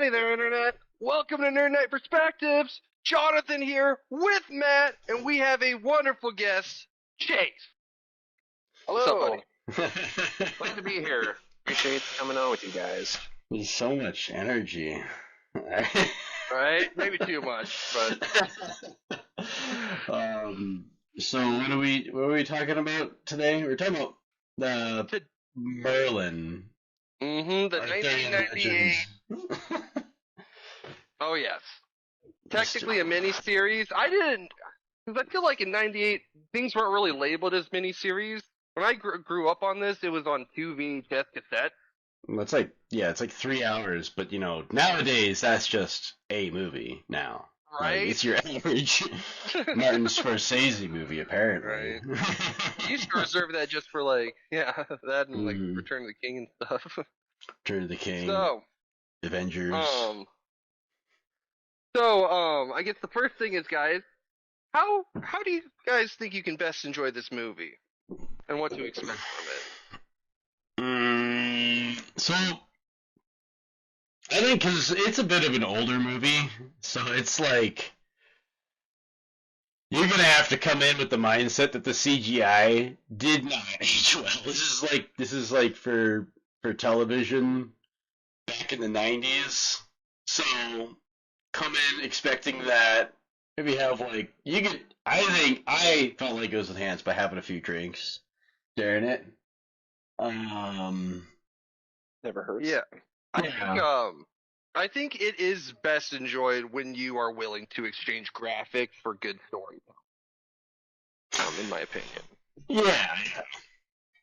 Howdy there, Internet. Welcome to Nerd Night Perspectives. Jonathan here with Matt, and we have a wonderful guest, Chase. Hello. What's up, buddy? Glad to be here. Appreciate coming on with you guys. There's so much energy. Right? Maybe too much, but So what are we talking about today? We're talking about the Merlin. the Arthurian 1998. legends. Oh yes, technically a miniseries. Because I feel like in '98 things weren't really labeled as miniseries. When I grew up on this, it was on 2 VHS cassettes. Well, it's like 3 hours, but nowadays that's just a movie now. Right? Like, it's your average Martin Scorsese movie, apparently. Right. You used to reserve that just for that and like Return of the King and stuff. Return of the King. So, Avengers. I guess the first thing is, guys, how do you guys think you can best enjoy this movie, and what to expect from it? So I think because it's a bit of an older movie, so it's like you're gonna have to come in with the mindset that the CGI did not age well. This is like for television back in the 90s. So come in expecting that maybe have I felt like it was enhanced by having a few drinks during it. Never hurts. Yeah. I think it is best enjoyed when you are willing to exchange graphics for good storytelling. In my opinion. Yeah.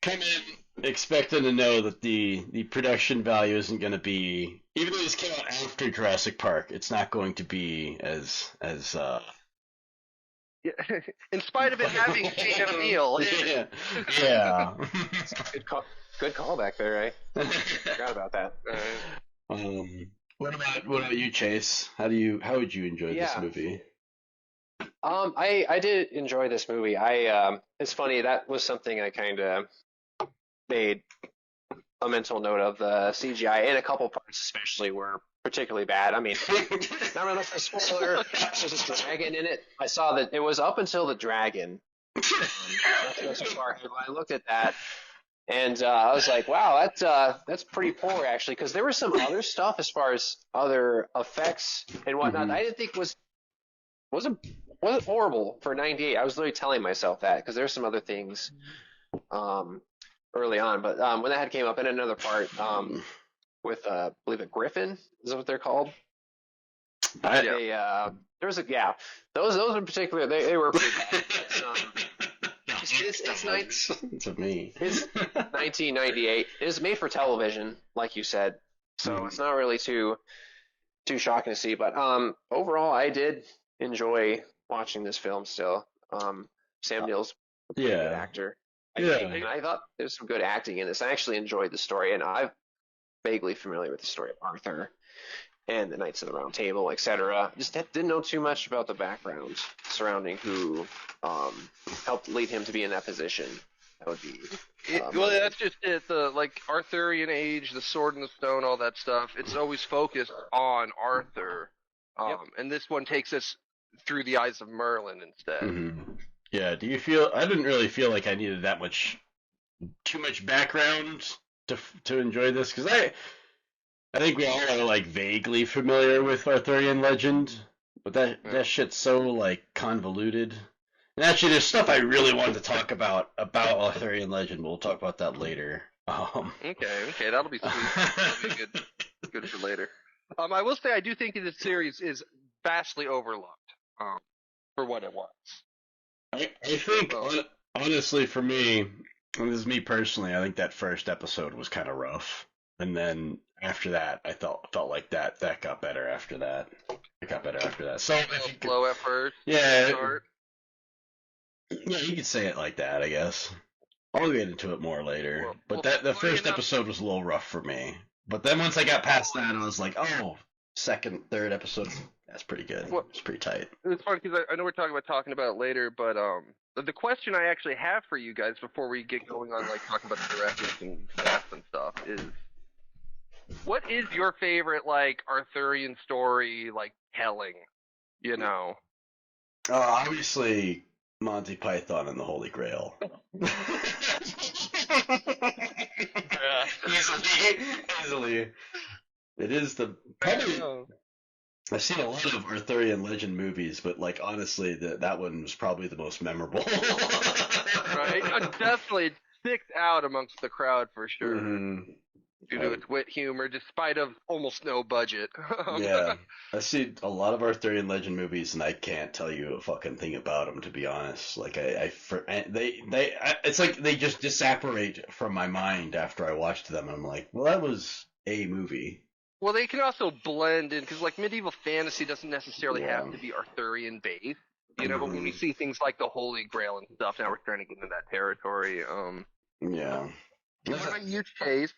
Come in expecting to know that the production value isn't going to be, even though this came out after Jurassic Park, it's not going to be as Yeah. In spite of it having Sam Neill. Yeah. Good callback there, eh? Forgot about that. What about you, Chase? How would you enjoy this movie? I did enjoy this movie. It's funny, that was something I kind of made a mental note of. The CGI in a couple parts especially were particularly bad. I mean, not really much of a spoiler. There's a dragon in it. I saw that it was up until the dragon. Not to go so far here, but I looked at that and I was like, wow, that's pretty poor actually, because there was some other stuff as far as other effects and whatnot that I didn't think wasn't horrible for '98. I was literally telling myself that because there's some other things early on, but when that had came up in another part with I believe a griffin is that what they're called? There was those in particular they were pretty bad. It's to me. It's 1998. It was made for television, like you said, so it's not really too shocking to see. But overall, I did enjoy watching this film. Still, Sam Neill's a pretty good actor. And I thought there was some good acting in this. I actually enjoyed the story, and I'm vaguely familiar with the story of Arthur and the Knights of the Round Table, etc. Just didn't know too much about the background surrounding who helped lead him to be in that position. That would be well, that's just it. The Arthurian age, the sword and the stone, all that stuff. It's always focused on Arthur, and this one takes us through the eyes of Merlin instead. Mm-hmm. Yeah. Do you feel? I didn't really feel like I needed too much background to enjoy this, because I think we all are vaguely familiar with Arthurian legend, but that shit's so convoluted. And actually, there's stuff I really wanted to talk about Arthurian legend. We'll talk about that later. Okay, that'll be sweet. That'll be good for later. I will say I do think this series is vastly overlooked for what it was. I think honestly, for me, and this is me personally, I think that first episode was kind of rough. And then after that, I felt like that got better after that. It got better after that. So slow at first. Yeah, you could say it like that, I guess. I'll get into it more later. But the first episode was a little rough for me. But then once I got past that, I was like, oh, second, third episode, that's pretty good. It's pretty tight. It's funny because I know we're talking about it later, but the question I actually have for you guys before we get going on talking about the directors and cast and stuff is, What is your favorite like Arthurian story like telling? You know. Obviously, Monty Python and the Holy Grail. Yeah. Easily. It is the probably. I've seen a lot of Arthurian legend movies, but like honestly, that one was probably the most memorable. Right? Definitely sticks out amongst the crowd for sure. Mm-hmm. Due to its wit humor, despite of almost no budget. Yeah, I see a lot of Arthurian legend movies, and I can't tell you a fucking thing about them, to be honest. Like it's like they just disapparate from my mind after I watched them, and I'm like, well, that was a movie. Well, they can also blend in because like medieval fantasy doesn't necessarily Yeah. have to be Arthurian based, you know. But when we see things like the Holy Grail and stuff, now we're starting to get into that territory. Yeah. What about you, Chase?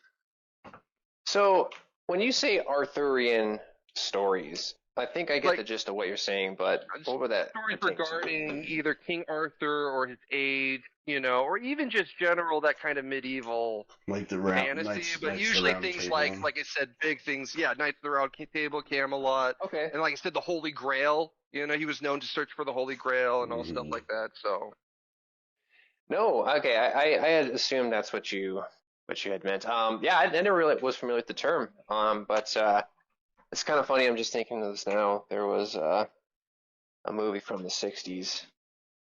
So when you say Arthurian stories, I think I get Like- the gist of what you're saying, but what were that? Stories regarding either King Arthur or his age, you know, or even just general that kind of medieval Like the fantasy, Knights but of the usually Round things Table. like I said, big things. Yeah, Knights of the Round Table, Camelot, Okay. and like I said, the Holy Grail. You know, he was known to search for the Holy Grail and all stuff like that. So No, okay. I had assumed that's what you had meant. Yeah, I never really was familiar with the term. But it's kind of funny. I'm just thinking of this now. There was a movie from the '60s.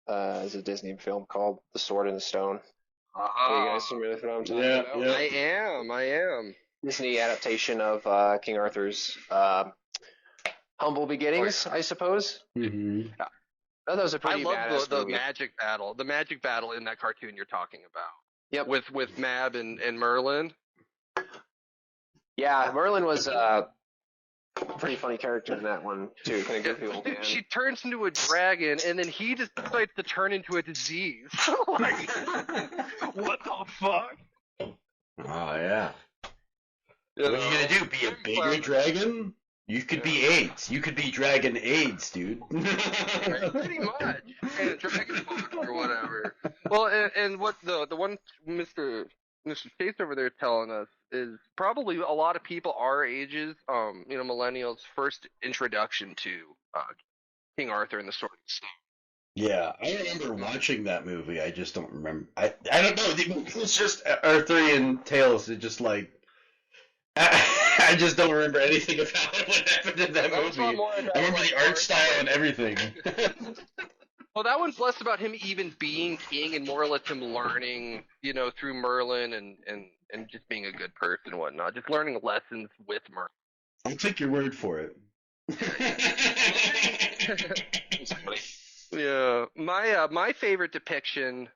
It's a Disney film called The Sword and the Stone. Are you guys familiar with what I'm talking about? Yeah. I am. Disney adaptation of King Arthur's humble beginnings, I suppose. Mm-hmm. I thought that was a I pretty love badass the movie. magic battle in that cartoon you're talking about. Yep. With Mab and Merlin. Yeah, Merlin was a pretty funny character in that one too. Kind of goofy old man. She turns into a dragon, and then he just decides to turn into a disease. Like, what the fuck? Oh yeah. You What are know? you gonna do? Be a bigger dragon? You could be AIDS. You could be Dragon AIDS, dude. Pretty much. And a dragon book or whatever. Well, and what the one Mr. Chase over there telling us is probably a lot of people our ages, you know, millennials' first introduction to King Arthur and the Sword and Stone. Yeah, I remember watching that movie. I just don't remember. I don't know. It's just Arthurian tales. It just like I just don't remember anything about what happened in that That was movie. a lot more about, I remember like, the art style and everything. Well, that one's less about him even being king and more or less him learning, you know, through Merlin and just being a good person and whatnot. Just learning lessons with Merlin. I'll take your word for it. Yeah, my favorite depiction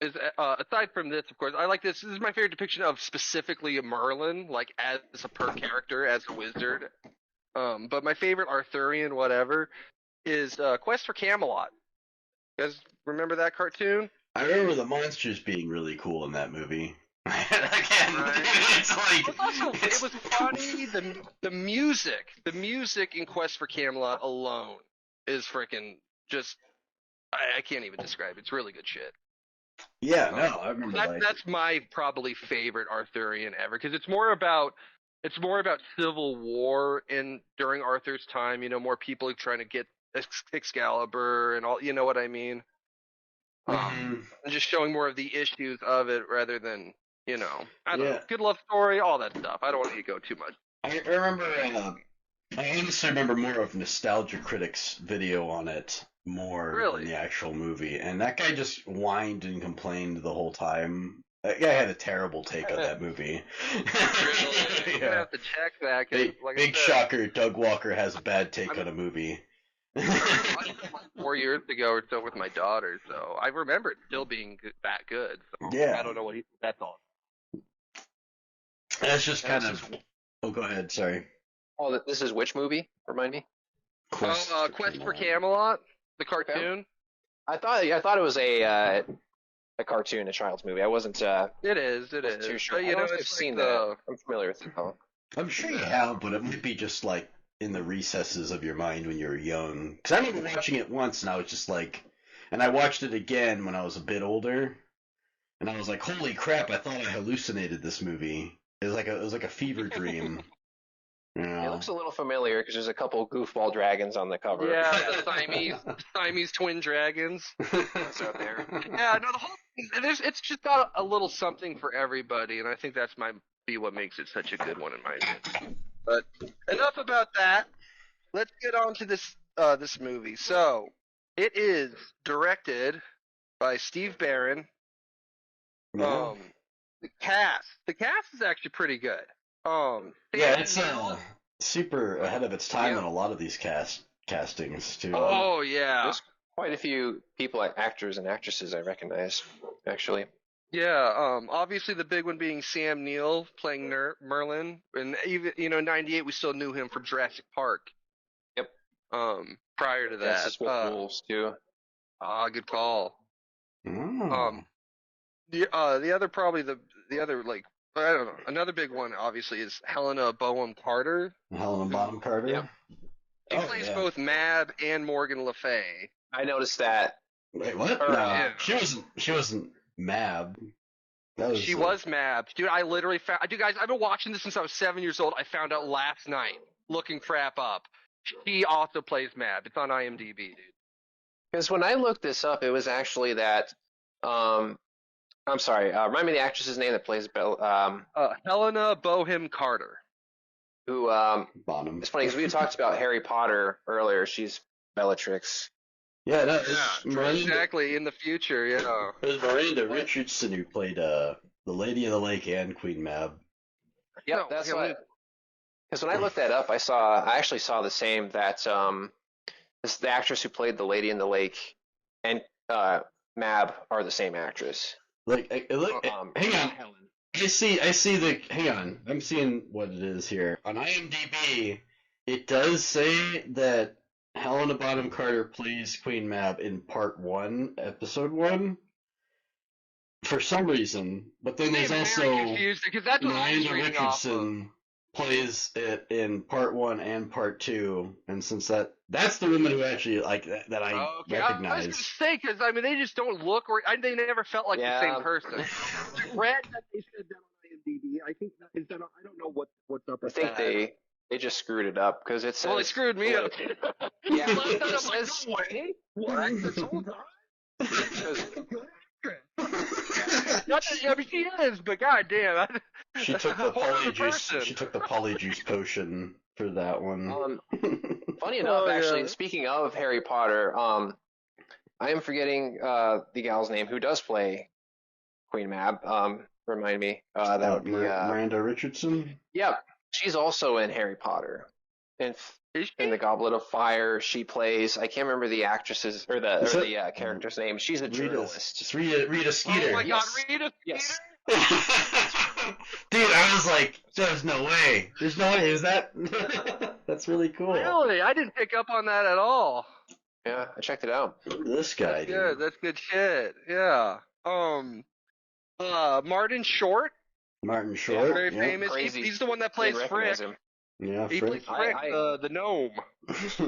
is aside from this, of course, I like this. This is my favorite depiction of specifically Merlin, like as a per character, as a wizard. But my favorite Arthurian whatever is Quest for Camelot. You guys remember that cartoon? I remember the monsters being really cool in that movie. Again, Right. it's like It was funny. The music in Quest for Camelot alone is freaking just. I can't even describe it. It's really good shit. yeah, no, I remember That's my probably favorite Arthurian ever because it's more about civil war in during Arthur's time. You know, more people trying to get Excalibur and all. You know what I mean? And just showing more of the issues of it rather than I don't know, good love story, all that stuff. I don't want to go too much. I remember. I honestly remember more of Nostalgia Critic's video on it more than the actual movie, and that guy just whined and complained the whole time. That guy had a terrible take on that movie. Really? I'm gonna have to check that. 'Cause, like I Big said, shocker, Doug Walker has a bad take on a movie. I watched it like 4 years ago or so with my daughter, so I remember it still being that good. So Yeah. I don't know what that's all. That's just kind of. Oh, go ahead. Sorry. Oh, this is which movie? Remind me. Quest for Camelot, the cartoon. I thought it was a cartoon, a child's movie. I wasn't. It is. Too sure. But, I don't know, think I've it's seen like that. I'm familiar with it. Though. I'm sure you have, but it might be just like in the recesses of your mind when you were young. Because I remember watching it once, and I was just like, and I watched it again when I was a bit older, and I was like, holy crap! I thought I hallucinated this movie. It was like a fever dream. You It know? looks a little familiar because there's a couple goofball dragons on the cover. Yeah, the Siamese twin dragons. It's out there. Yeah, no, the whole thing, it's just got a little something for everybody, and I think that's what makes it such a good one in my opinion. But enough about that. Let's get on to this movie. So it is directed by Steve Barron. Yeah. The cast is actually pretty good. Yeah, Sam it's Neill- super ahead of its time in a lot of these castings too. Oh yeah. There's quite a few people, actors and actresses I recognize, actually. Yeah, obviously the big one being Sam Neill playing Merlin, and even '98 we still knew him from Jurassic Park. Yep. Prior to that, That's with Wolves too. good call. Oh. The other probably the other like I don't know, another big one obviously is Helena Bonham Carter. Helena Bonham Carter. Yep. She plays both Mab and Morgan Le Fay. I noticed that. Wait, what? Or, No, yeah. she wasn't Mab. That was She was Mab. Dude, I literally found. Dude, guys, I've been watching this since I was 7 years old. I found out last night, looking crap up. She also plays Mab. It's on IMDb, dude. Because when I looked this up, it was actually that. I'm sorry. Remind me the actress's name that plays Helena Bonham Carter. who. Bonham. It's funny because we talked about Harry Potter earlier. She's Bellatrix. Yeah, no, Exactly, in the future, yeah. It was Miranda Richardson who played the Lady of the Lake and Queen Mab. Yep, No, that's yeah, why. Because when I looked that up, I actually saw the same that this the actress who played the Lady in the Lake and Mab are the same actress. Look, hang on. Helen. I see hang on. I'm seeing what it is here. On IMDb, it does say that Helena Bonham Carter plays Queen Mab in Part 1, Episode 1. For some reason, but then there's also confused because that's what I was Miranda reading off of. Richardson plays it in Part 1 and Part 2, and since that's the woman who actually that I Okay, recognize. I was gonna say because they just don't look or they never felt like the same person. I read that they said that on IMDb. I think that is that I don't know what's up I with think that. they just screwed it up because it says. Well, they screwed me up. Yeah, I'm like, it says. no way. What? This whole time? Not that, I mean, she is, but goddamn, She took the polyjuice. She took the polyjuice potion for that one. Funny enough, actually, yeah. speaking of Harry Potter, I am forgetting the gal's name who does play Queen Mab. Remind me. That would be Miranda Richardson. Yep, she's also in Harry Potter. In the Goblet of Fire, she plays. I can't remember the actress's or the character's name. She's a journalist. It's Rita Skeeter. Oh my God, Rita Yes. Dude, I was like, there's no way. There's no way. Is that? That's really cool. Really? I didn't pick up on that at all. Yeah, I checked it out. This guy, Good. That's good shit. Yeah. Martin Short. Martin Short. Very yeah. famous. Crazy. He's the one that plays Didn't Frick. recognize him. Yeah, He plays Frick, the gnome.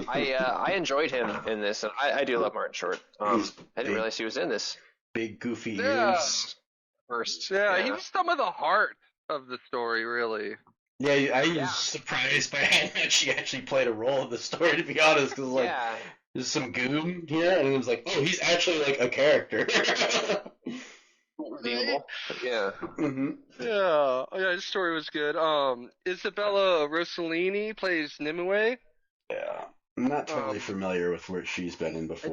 I enjoyed him in this, and I do love Martin Short. I didn't realize he was in this. Big goofy Yeah. ears. First. Yeah, he was some of the heart of the story, really. Yeah, I was surprised by how much she actually played a role in the story, to be honest, because like there's some goon here, and it was like, oh, he's actually like a character. Redeemable. Yeah. Mm-hmm. Yeah, his story was good. Isabella Rossellini plays Nimue. Yeah, I'm not totally familiar with where she's been in before.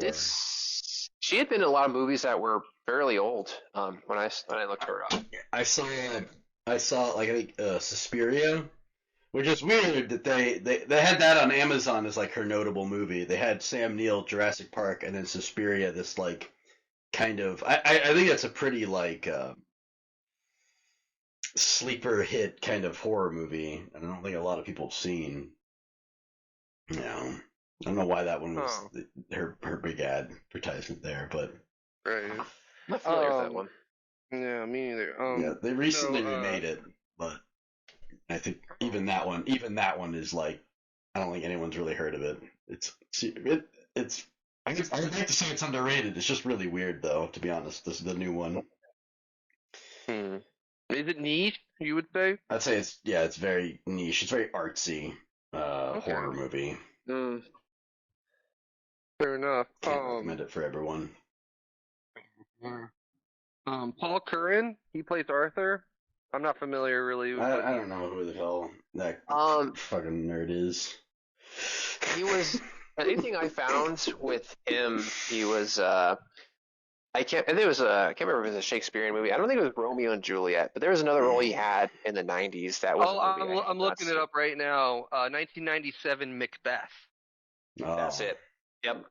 She had been in a lot of movies that were fairly old. When I looked her up, I saw like I think Suspiria, which is weird that they had that on Amazon as like her notable movie. They had Sam Neill, Jurassic Park, and then Suspiria. This like kind of I think that's a pretty like sleeper hit kind of horror movie. I don't think a lot of people have seen. You know, I don't know why that one was her big advertisement there, but Right. I'm not familiar with that one. Yeah, me neither. yeah, they recently remade it, but I think even that one is like I don't think anyone's really heard of it. It's I guess I would like to say it's underrated. It's just really weird though, to be honest. This is the new one. Is it niche? You would say? I'd say it's very niche. It's very artsy Okay. horror movie. Mm, fair enough. Can't recommend it for everyone. Paul Curran, he plays Arthur. I'm not familiar really with I don't know who the hell that fucking nerd is. He was anything I found with him. He was I can't remember if it was a Shakespearean movie. I don't think it was Romeo and Juliet, but there was another role he had in the '90s that was a movie I had I'm not looking it seen. up right now. 1997 Macbeth. Oh, That's it. Yep.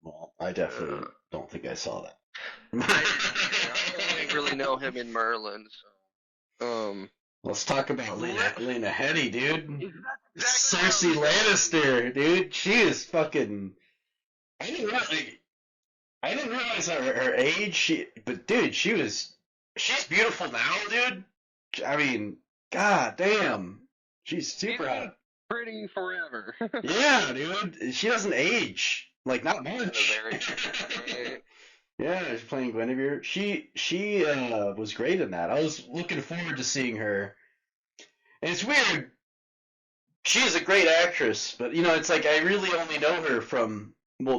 well, I definitely don't think I saw that. I only really know him in Merlin. So, Let's talk about Lena Headey, dude. Exactly Cersei Lannister, dude. She is fucking. I didn't realize her age. But dude, she's beautiful now, dude. I mean, god damn, she's super hot. pretty forever. Yeah, dude, she doesn't age like not much. Yeah, she's playing Guinevere. She was great in that. I was looking forward to seeing her. And it's weird. She is a great actress, but it's like I really only know her from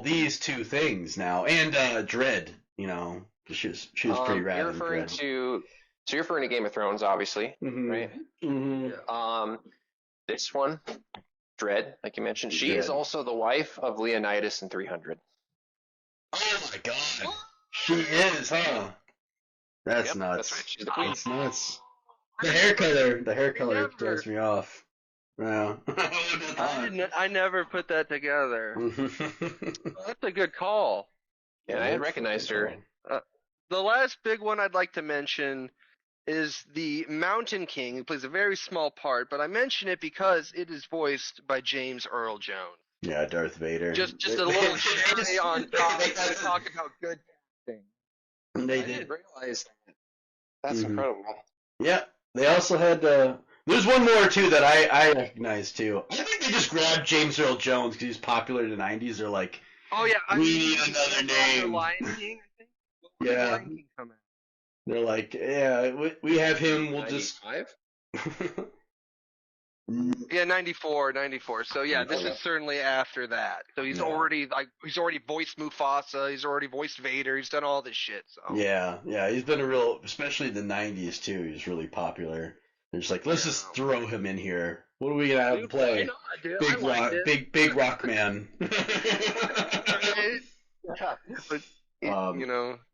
these two things now, and Dread. She was pretty rad You're in referring Dread. you're referring to Game of Thrones, obviously, right? Mm-hmm. This one, Dread, like you mentioned, she is also the wife of Leonidas in 300. Oh my god, she is, huh? That's nuts. That's right. She's the queen. That's nuts. The hair color throws me off. Yeah. I never put that together. That's a good call. Yeah, I had recognized her. The last big one I'd like to mention is the Mountain King, who plays a very small part, but I mention it because it is voiced by James Earl Jones. Yeah, Darth Vader. Just a little cherry on top. Talking about good thing. I didn't realize that. That's incredible. Yeah, they also had. There's one more too that I recognize too. I think they just grabbed James Earl Jones because he's popular in the '90s. They're like, oh yeah, we need another name. Lion King, I think. Yeah. Lion King come out? They're like, yeah, we have him. We'll 95? Yeah, 94. So yeah, this is certainly after that. So he's already voiced Mufasa. He's already voiced Vader. He's done all this shit. So yeah, he's been especially in the '90s too. He's really popular. They're just like, let's just throw him in here. What are we gonna have to play? Big rock man.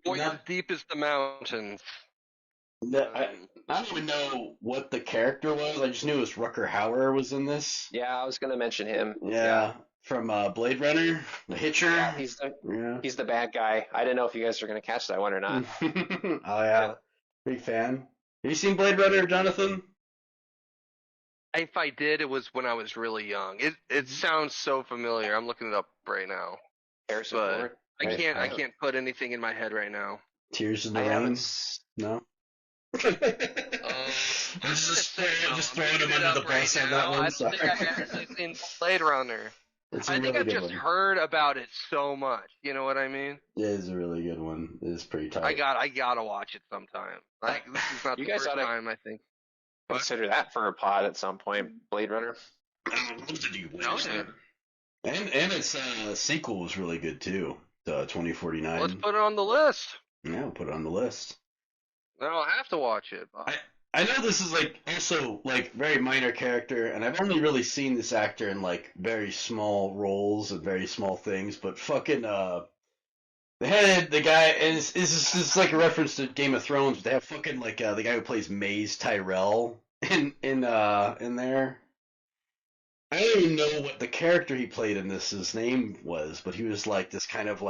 voice as deep as the mountains. I don't even know what the character was. I just knew it was Rutger Hauer was in this. Yeah, I was gonna mention him. Yeah. From Blade Runner, the Hitcher. Yeah, he's the bad guy. I didn't know if you guys were gonna catch that one or not. Oh yeah, big fan. Have you seen Blade Runner, Jonathan? If I did, it was when I was really young. It sounds so familiar. I'm looking it up right now. Harrison But Ford. I can't put anything in my head right now. Tears in the Rain? No. Just throwing him under the bus on that one. I don't think I've actually seen Blade Runner. I think I've just heard about it so much. You know what I mean? Yeah, it's a really good one. It's pretty tight. I gotta watch it sometime. Like this is not the first time. I think. Consider that for a pod at some point. Blade Runner. I would love to do Blade Runner. And its sequel was really good too. 2049. Let's put it on the list. Yeah, we'll put it on the list. I'll have to watch it. I know this is also very minor character, and I've only really seen this actor in very small roles and very small things, but fucking they had the guy, and this is like a reference to Game of Thrones, but they have fucking the guy who plays Maze Tyrell in there. I don't even know what the character he played in this his name was, but he was this kind of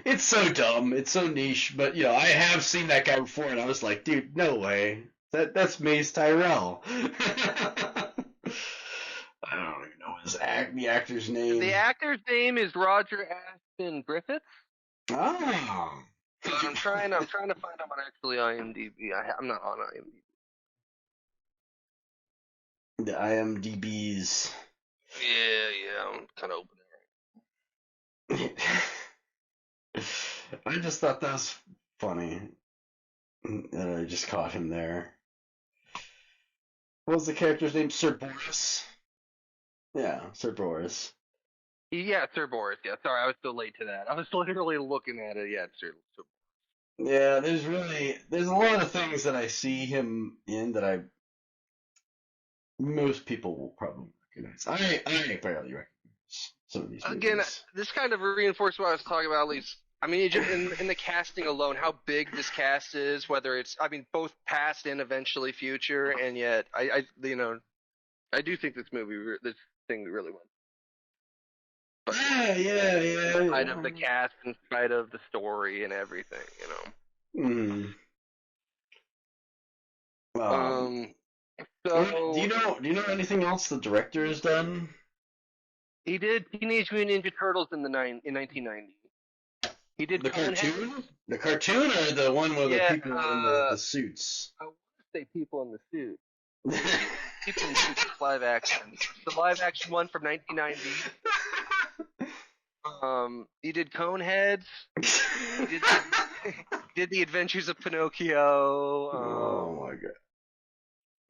it's so dumb, it's so niche, but I have seen that guy before, and I was like, dude, no way, that's Maze Tyrell. I don't even know the actor's name. The actor's name is Roger Ashton Griffiths. Oh. I'm trying to find him on actually IMDb. I'm not on IMDb. The IMDb's. Yeah, I'm kind of opening it. I just thought that was funny. And I just caught him there. What was the character's name? Sir Boris? Yeah, Sir Boris. Yeah, Sir Boris. Yeah, sorry, I was so late to that. I was literally looking at it. Yeah, Sir. Yeah, there's a lot of things that I see him in that most people will probably recognize. I barely recognize some of these Again, movies. this kind of reinforced what I was talking about. At least, I mean, in the casting alone, how big this cast is. Whether it's, I mean, both past and eventually future, and yet, I do think this this thing really went. But Yeah. in spite of the cast, in spite of the story and everything, Mm. So do you know anything else the director has done? he did Teenage Mutant Ninja Turtles in 1990. He did The Coneheads. cartoon? The cartoon or the one where the people in the suits? I want to say people in the suit. People in the suits is live action. The live action one from 1990. He did Coneheads. He did The Adventures of Pinocchio. Oh my god.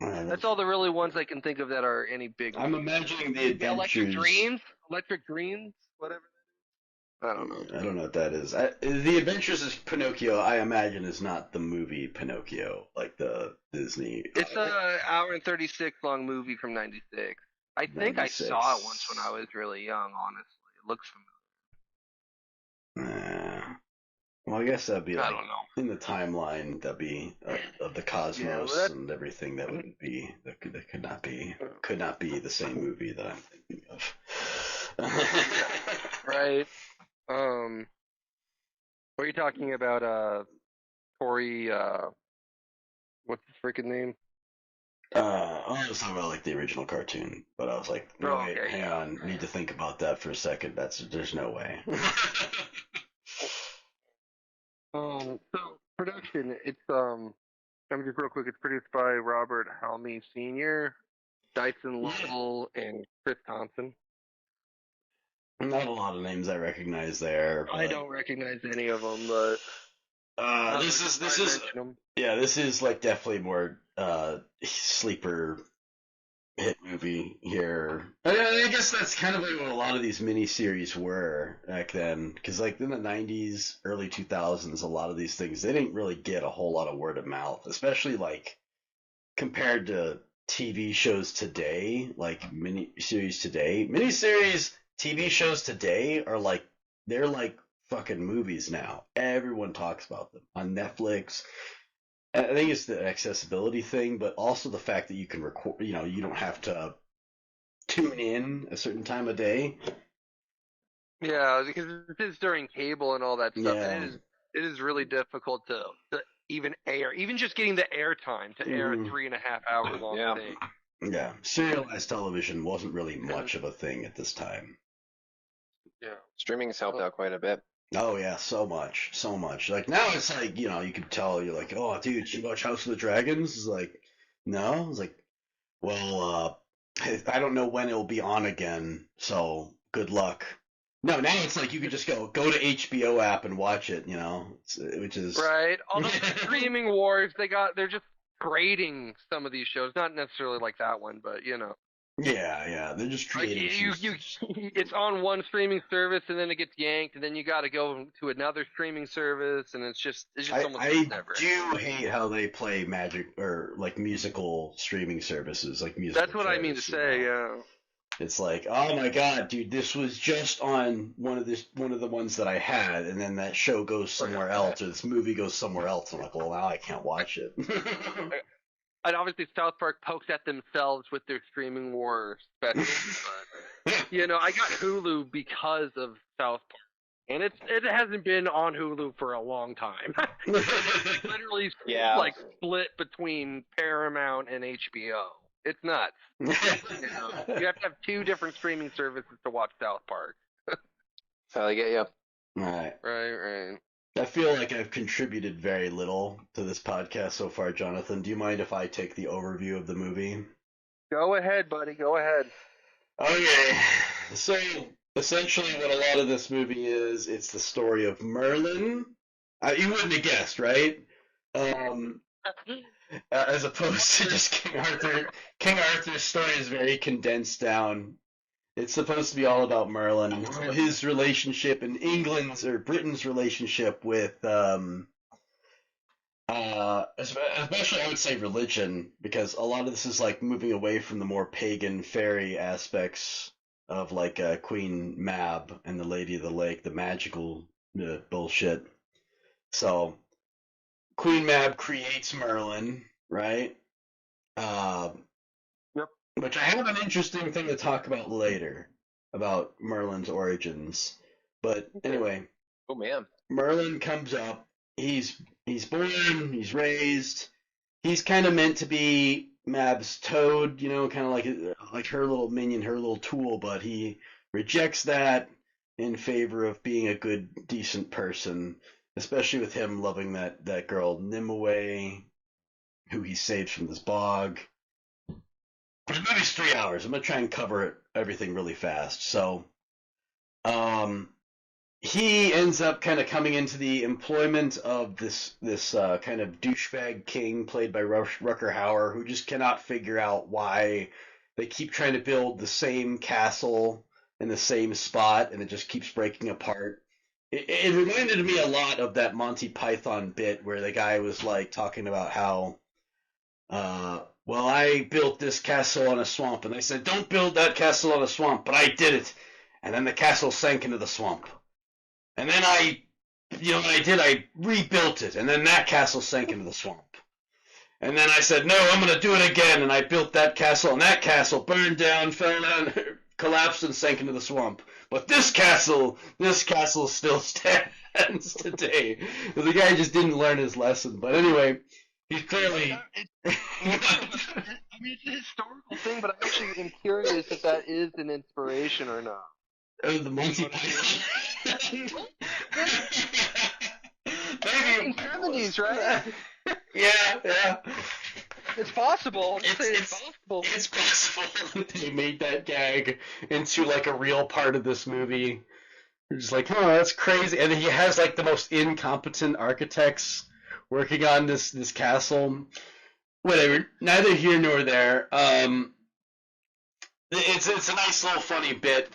Man, That's all the really ones I can think of that are any big. I'm imagining the Adventures. Electric Dreams, whatever. I don't know. I don't know what that is. The Adventures of Pinocchio, I imagine, is not the movie Pinocchio, like the Disney. It's an hour and 36 long movie from '96. I think 96. I saw it once when I was really young. Honestly, it looks familiar. Well, I guess that'd be like, I don't know. in the timeline, that'd be of the cosmos and everything that would be that could not be the same movie that I'm thinking of. Right. What are you talking about? Corey. What's his freaking name? I was talking about like the original cartoon, but I was like, no, wait, hang on, I need to think about that for a second. There's no way. So production, it's I mean, just real quick, it's produced by Robert Halmy Sr., Dyson Lowell, and Chris Thompson. Not a lot of names I recognize there. But... I don't recognize any of them, but this is like definitely more sleeper hit movie here. I guess that's kind of like what a lot of these miniseries were back then, because like in the 90s, early 2000s, a lot of these things they didn't really get a whole lot of word of mouth, especially like compared to TV shows today, like miniseries today. Miniseries TV shows today are like they're like fucking movies now. Everyone talks about them on Netflix. I think it's the accessibility thing, but also the fact that you can record, you know, you don't have to tune in a certain time of day. Yeah, because it is during cable and all that stuff. Yeah. And it is really difficult to even air, even just getting the air time to air a 3.5 hour long thing. Yeah, serialized television wasn't really much of a thing at this time. Yeah, streaming's helped out quite a bit. Oh yeah, so much. Like now it's like, you know, you can tell you're like, oh dude, did you watch House of the Dragons? It's like, no. It's like, well, I don't know when it'll be on again, so good luck. No, now it's like you can just go to HBO app and watch it, you know, which is right. All the streaming wars they're just grading some of these shows, not necessarily like that one, but you know. Yeah, they're just creating. Like it's on one streaming service and then it gets yanked and then you got to go to another streaming service and it's just almost never. I do hate how they play magic or like musical streaming services, like musical. That's what I mean to say. Yeah. It's like, oh my god, dude, this was just on one of the ones that I had, and then that show goes somewhere else, or this movie goes somewhere else. I'm like, well, now I can't watch it. And obviously South Park pokes at themselves with their streaming war specials, but you know, I got Hulu because of South Park, and it hasn't been on Hulu for a long time. It's literally like split between Paramount and HBO. It's nuts. You know, you have to have two different streaming services to watch South Park. That's how they get you. Right. I feel like I've contributed very little to this podcast so far, Jonathan. Do you mind if I take the overview of the movie? Go ahead, buddy. Go ahead. Okay. So, essentially what a lot of this movie is, it's the story of Merlin. You wouldn't have guessed, right? Um, as opposed to just King Arthur. King Arthur's story is very condensed down. It's supposed to be all about Merlin and his relationship and England's or Britain's relationship with especially I would say religion, because a lot of this is like moving away from the more pagan fairy aspects of like Queen Mab and the Lady of the Lake, the magical bullshit. So Queen Mab creates Merlin, right? Uh, Yep. which I have an interesting thing to talk about later about Merlin's origins. But anyway, Oh man. Merlin comes up. He's born. He's raised. He's kind of meant to be Mab's toad, kind of like her little minion, her little tool. But he rejects that in favor of being a good, decent person. Especially with him loving that girl Nimue, who he saves from this bog. The movie's 3 hours. I'm gonna try and cover everything really fast. So, he ends up kind of coming into the employment of this kind of douchebag king played by Rutger Hauer, who just cannot figure out why they keep trying to build the same castle in the same spot, and it just keeps breaking apart. It reminded me a lot of that Monty Python bit where the guy was like talking about how, well, I built this castle on a swamp, and they said, don't build that castle on a swamp, but I did it, and then the castle sank into the swamp. And then what I did, I rebuilt it, and then that castle sank into the swamp. And then I said, no, I'm going to do it again, and I built that castle, and that castle burned down, fell down, collapsed, and sank into the swamp. But this castle still stands today. The guy just didn't learn his lesson. But anyway, he's clearly... I mean, it's a historical thing, but I actually am curious if that is an inspiration or not. The Monty Python. Maybe 1970s, right? Yeah. It's possible. It's possible. It's possible that they made that gag into like a real part of this movie. You're just like, oh, that's crazy. And he has like the most incompetent architects working on this castle. Whatever. Neither here nor there. It's a nice little funny bit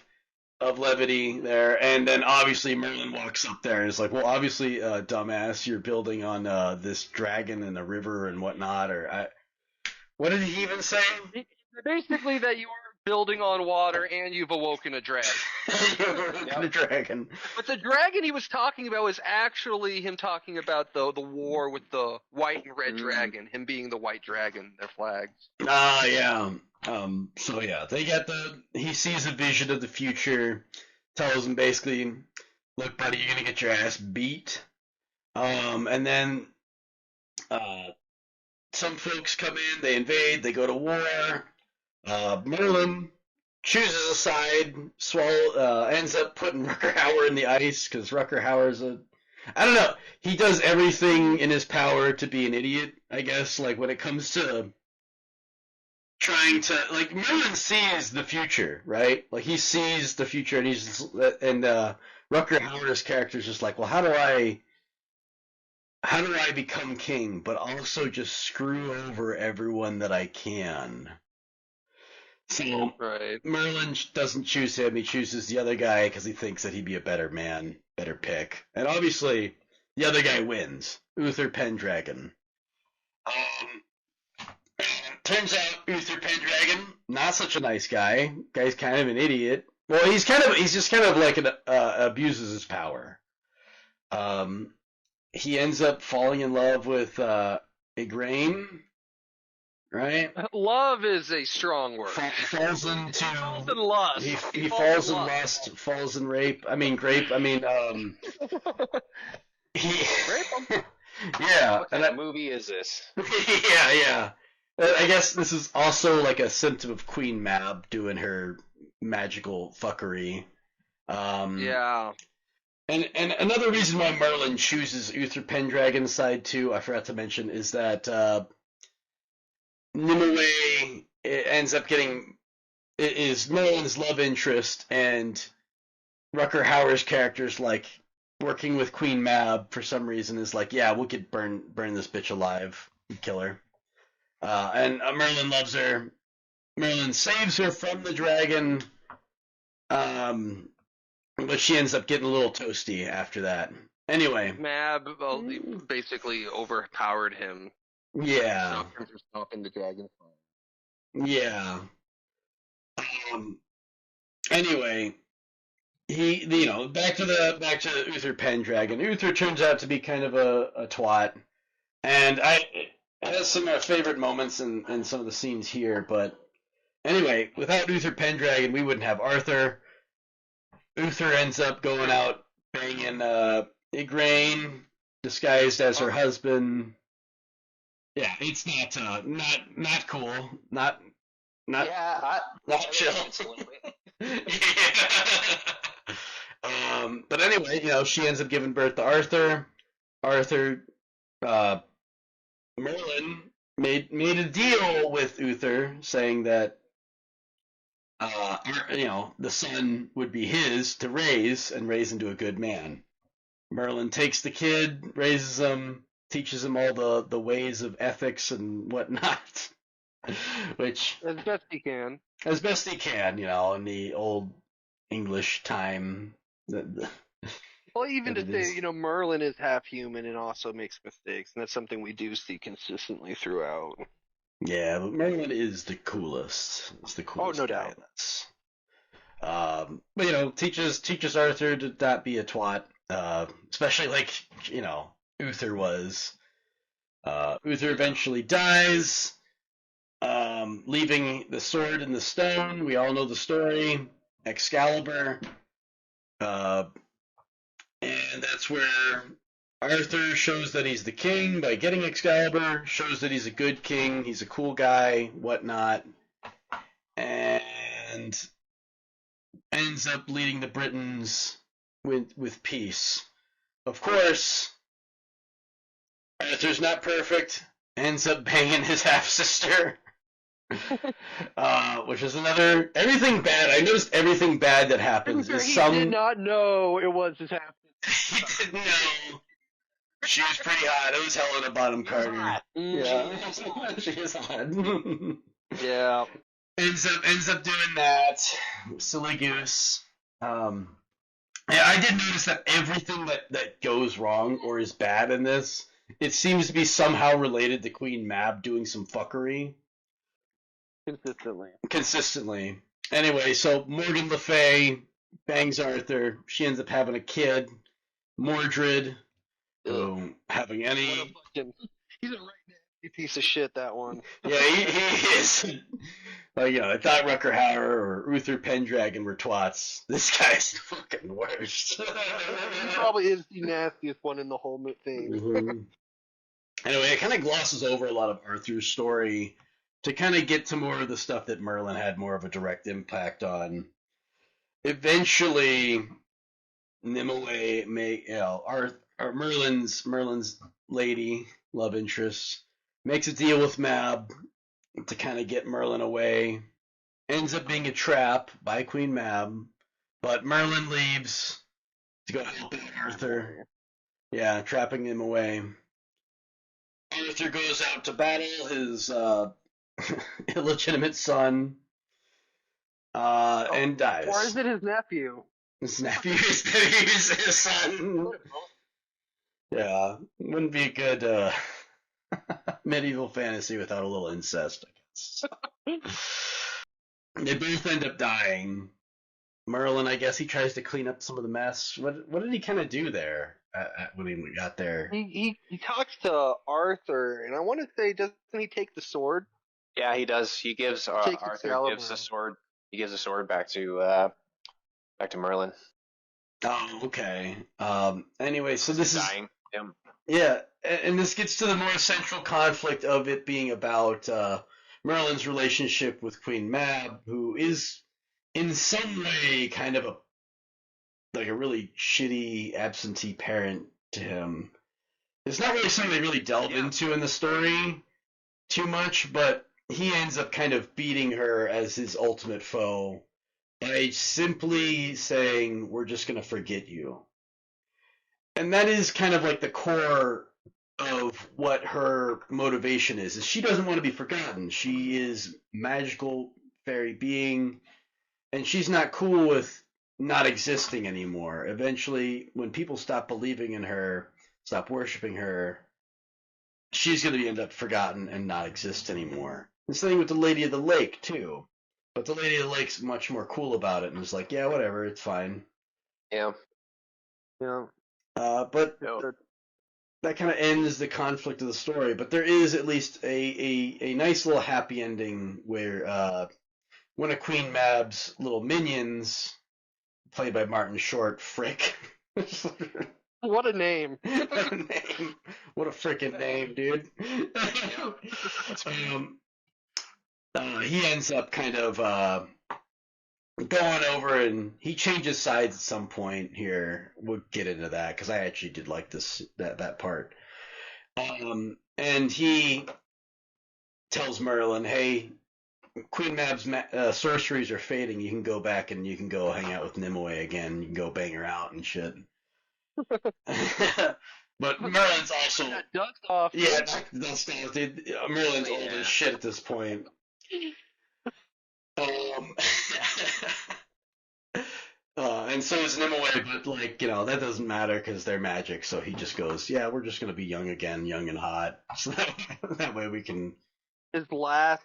of levity there, and then obviously Merlin walks up there and is like, well, obviously, dumbass, you're building on this dragon in the river and whatnot, what did he even say? Basically that you are building on water and you've awoken a dragon. A dragon. But the dragon he was talking about was actually him talking about the war with the white and red dragon, him being the white dragon, their flags. Yeah. So yeah, he sees a vision of the future, tells him basically, look, buddy, you're gonna get your ass beat. And then, some folks come in, they invade, they go to war. Merlin chooses a side, ends up putting Rutger Hauer in the ice, because Rutger Hauer's I don't know, he does everything in his power to be an idiot, I guess, like when it comes to trying to, like, Merlin sees the future, right? Like, he sees the future, and Rutger Hauer's character is just like, well, how do I become king, but also just screw over everyone that I can? So, right. Merlin doesn't choose him, he chooses the other guy because he thinks that he'd be a better man, better pick. And obviously, the other guy wins, Uther Pendragon. Turns out Uther Pendragon, not such a nice guy. Guy's kind of an idiot. Well, he's just kind of like abuses his power. He ends up falling in love with Igraine, right? Love is a strong word. Falls into falls in lust. He falls in lust, falls in rape. I mean grape. I mean Rape? Yeah. What kind of movie is this? Yeah. I guess this is also like a symptom of Queen Mab doing her magical fuckery. Yeah. And another reason why Merlin chooses Uther Pendragon's side too, I forgot to mention, is that Nimue ends up is Merlin's love interest, and Rutger Hauer's character's like, working with Queen Mab for some reason is like, yeah, we'll burn this bitch alive, kill her. And Merlin loves her. Merlin saves her from the dragon, but she ends up getting a little toasty after that. Anyway. Mab basically overpowered him. Yeah. Stopped him from stopping the dragon. Yeah. Anyway, back to Uther Pendragon. Uther turns out to be kind of a twat, and it has some of my favorite moments in some of the scenes here. But anyway, without Uther Pendragon, we wouldn't have Arthur. Uther ends up going out banging Igraine, disguised as her husband. Yeah, it's not cool. Not chill. But anyway, she ends up giving birth to Arthur. Merlin made a deal with Uther, saying that the son would be his to raise into a good man. Merlin takes the kid, raises him, teaches him all the ways of ethics and whatnot. Which as best he can, in the old English time. Well, even to say, Merlin is half human and also makes mistakes, and that's something we do see consistently throughout. Yeah, but Merlin is the coolest. It's the coolest. Oh, no doubt. But teaches Arthur to not be a twat, especially like Uther was. Uther eventually dies, leaving the sword in the stone. We all know the story. Excalibur. And that's where Arthur shows that he's the king by getting Excalibur, shows that he's a good king, he's a cool guy, whatnot, and ends up leading the Britons with peace. Of course, Arthur's not perfect, ends up banging his half-sister. Which is another everything bad. I noticed everything bad that happens is he did not know it was his half. He didn't know. She was pretty hot. It was Helena Bonham Carter. Yeah, she is hot. Yeah. Ends up doing that. Silly goose. Yeah, I did notice that everything that goes wrong or is bad in this, it seems to be somehow related to Queen Mab doing some fuckery. Consistently. Anyway, so Morgan Le Fay bangs Arthur. She ends up having a kid. Mordred. Having any. He's a right nasty piece of shit, that one. Yeah, he is. I thought Rutger Hauer or Uther Pendragon were twats. This guy's the fucking worst. He probably is the nastiest one in the whole thing. Mm-hmm. Anyway, it kind of glosses over a lot of Arthur's story to kind of get to more of the stuff that Merlin had more of a direct impact on. Eventually, Nimue Merlin's lady, love interest, makes a deal with Mab to kind of get Merlin away. Ends up being a trap by Queen Mab, but Merlin leaves to go help Arthur. Yeah, trapping him away. Arthur goes out to battle his illegitimate son, and dies. Or is it his nephew? His nephew is his son. Yeah, wouldn't be a good medieval fantasy without a little incest, I guess. They both end up dying. Merlin, I guess he tries to clean up some of the mess. What did he kind of do there when he got there? He talks to Arthur, and I want to say, doesn't he take the sword? Yeah, he does. He gives Arthur gives the sword. He gives the sword back to Merlin. Oh, okay. Anyway, so this is dying. Him. Yeah, and this gets to the more central conflict of it being about Merlin's relationship with Queen Mab, who is in some way kind of a really shitty absentee parent to him. It's not really something they really delve into in the story too much, but he ends up kind of beating her as his ultimate foe by simply saying, "We're just going to forget you." And that is kind of like the core of what her motivation is she doesn't want to be forgotten. She is magical fairy being, and she's not cool with not existing anymore. Eventually, when people stop believing in her, stop worshiping her, she's going to end up forgotten and not exist anymore. The same with the Lady of the Lake, too. But the Lady of the Lake's much more cool about it and is like, yeah, whatever, it's fine. Yeah. But that kind of ends the conflict of the story. But there is at least a nice little happy ending where one of Queen Mab's little minions, played by Martin Short, Frick. What a name. What a name. What a freaking name, dude. He ends up kind of going over, and he changes sides at some point here. We'll get into that because I actually did like that part. And he tells Merlin, "Hey, Queen Mab's sorceries are fading. You can go back and you can go hang out with Nimue again. You can go bang her out and shit." But Merlin's also dust off. Yeah, dust off, dude. Merlin's old as shit at this point. And so is Nimue, but like, that doesn't matter because they're magic. So he just goes, "Yeah, we're just gonna be young again, young and hot." So that way we can. His last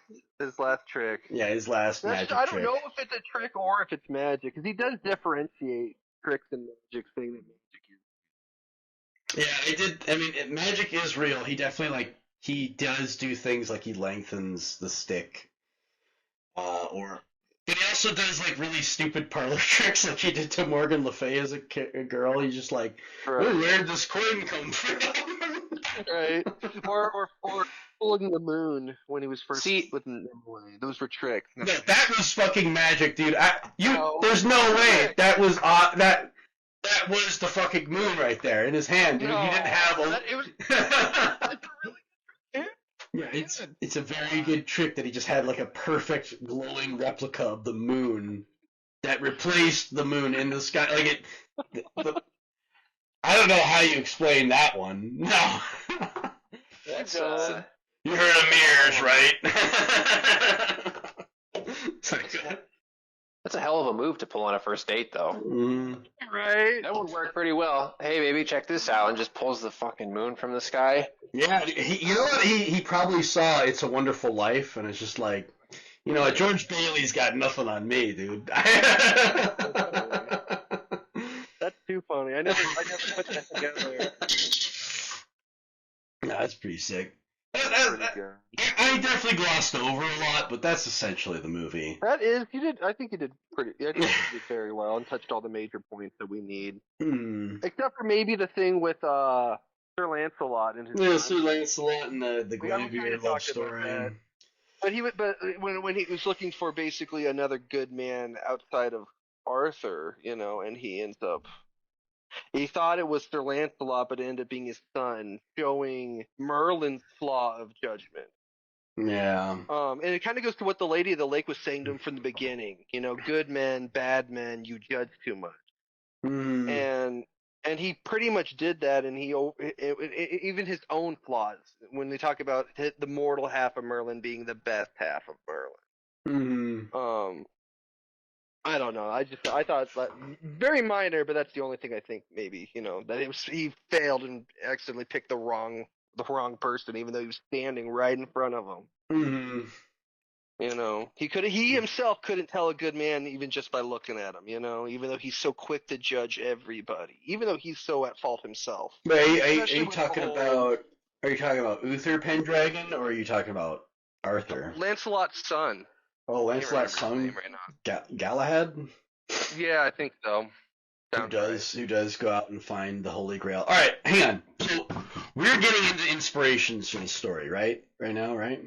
trick. Yeah, his last magic trick. I don't know if it's a trick or if it's magic, because he does differentiate tricks and magic, saying that magic is. Yeah, I mean, magic is real. He definitely he does do things like he lengthens the stick, but he also does really stupid parlor tricks like he did to Morgan Le Fay as a girl. He's just like, right. Where did this coin come from? Right. Or pulling the moon when he was first with Nimue. Those were tricks. No, that was fucking magic, dude. There's no way that was that was the fucking moon right there in his hand, dude. No, he didn't have a. It was. Yeah, it's a very good trick that he just had a perfect glowing replica of the moon that replaced the moon in the sky. I don't know how you explain that one. No. That's you heard of mirrors, right? That's a hell of a move to pull on a first date, though. Right? That would work pretty well. Hey, baby, check this out, and just pulls the fucking moon from the sky. Yeah, you know what? He probably saw It's a Wonderful Life, and it's just like, George Bailey's got nothing on me, dude. That's too funny. I never put that together. No, that's pretty sick. I definitely glossed over a lot, but that's essentially the movie. That is, I think you did very well and touched all the major points that we need. Except for maybe the thing with Sir Lancelot and his Sir Lancelot and the Guinevere love story. But when he was looking for basically another good man outside of Arthur, and he ends up. He thought it was Sir Lancelot, but it ended up being his son, showing Merlin's flaw of judgment. Yeah. And it kind of goes to what the Lady of the Lake was saying to him from the beginning. Good men, bad men, you judge too much. And he pretty much did that, and even his own flaws, when they talk about the mortal half of Merlin being the best half of Merlin. I don't know. I thought very minor, but that's the only thing I think maybe that he failed and accidentally picked the wrong person, even though he was standing right in front of him. He himself couldn't tell a good man even just by looking at him. Even though he's so quick to judge everybody, even though he's so at fault himself. But are you talking about Uther Pendragon, or are you talking about Arthur? Lancelot's son. Oh, Lancelot's son, right, Galahad. Yeah, I think so. Who does go out and find the Holy Grail? All right, hang on. So we're getting into inspirations for the story, right? Right now, right?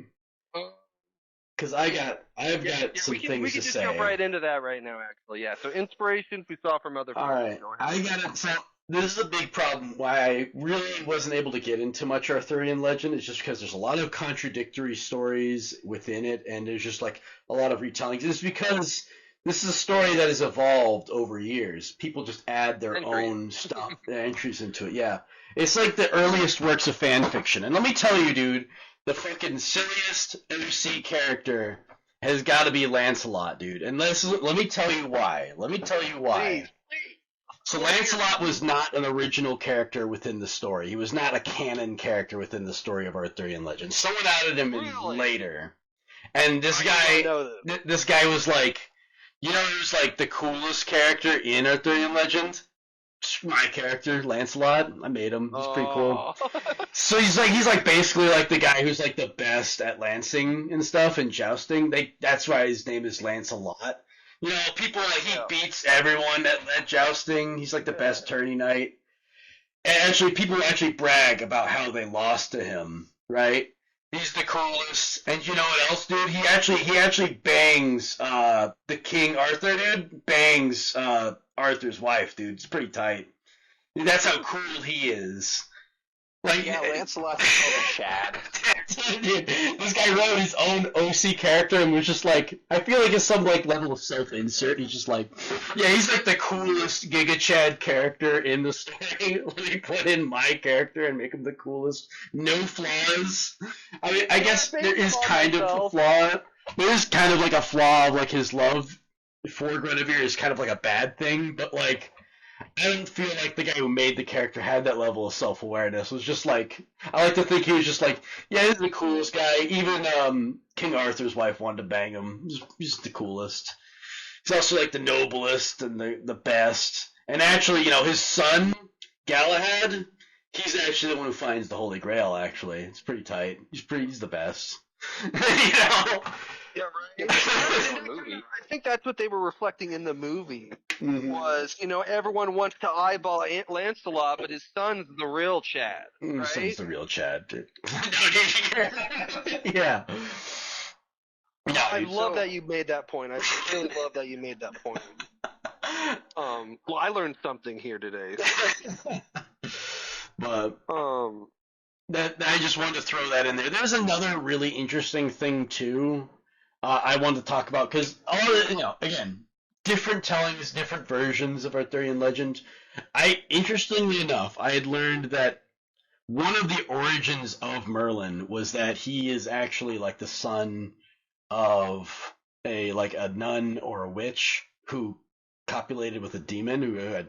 Because I've got some things to say. We can just jump right into that right now, actually. Yeah. So inspirations we saw from other. All right, I got it. So this is a big problem. Why I really wasn't able to get into much Arthurian legend is just because there's a lot of contradictory stories within it, and there's just a lot of retellings. It's because This is a story that has evolved over years. People just add their Centuries. own stuff, their entries into it. Yeah, it's like the earliest works of fan fiction. And let me tell you, dude, the fucking silliest OC character has got to be Lancelot, dude. And let me tell you why. Let me tell you why. So Lancelot was not an original character within the story. He was not a canon character within the story of Arthurian legend. Someone added him in Really? later. And this guy was like, you know, he was like the coolest character in Arthurian legend. My character, Lancelot. I made him. He's pretty cool. So he's like basically like the guy who's like the best at lancing and stuff and jousting. That's why his name is Lancelot. You know, people like he beats everyone at jousting. He's like the best tourney knight. And actually, people actually brag about how they lost to him. Right? He's the coolest. And you know what else, dude? He actually bangs the King Arthur, dude. Bangs Arthur's wife, dude. It's pretty tight. Dude, that's how cool he is. Like, Yeah, Lancelot's called a Chad. Dude, this guy wrote his own OC character and was just like, I feel like it's some like level of self-insert. He's just like, yeah, he's like the coolest Giga Chad character in the story. Let me put in my character and make him the coolest. No flaws. I mean, I guess there is kind of a flaw. There is kind of like a flaw of like his love for Guinevere is kind of like a bad thing, but like, I don't feel like the guy who made the character had that level of self-awareness. It was just like, I like to think he was just like, yeah, he's the coolest guy. Even King Arthur's wife wanted to bang him. He's the coolest. He's also like the noblest and the best. And actually, you know, his son, Galahad, he's actually the one who finds the Holy Grail, actually. It's pretty tight. He's the best. You know? Yeah, right. I think that's what they were reflecting in the movie. Was, you know, everyone wants to eyeball Lancelot, but his son's the real Chad, right? His son's the real Chad, dude. Yeah. No, I love that you made that point. I really love that you made that point. Well, I learned something here today. But that I just wanted to throw that in there. There's another really interesting thing too. I wanted to talk about because again, different tellings, different versions of Arthurian legend. Interestingly enough, I had learned that one of the origins of Merlin was that he is actually like the son of a nun or a witch who copulated with a demon who had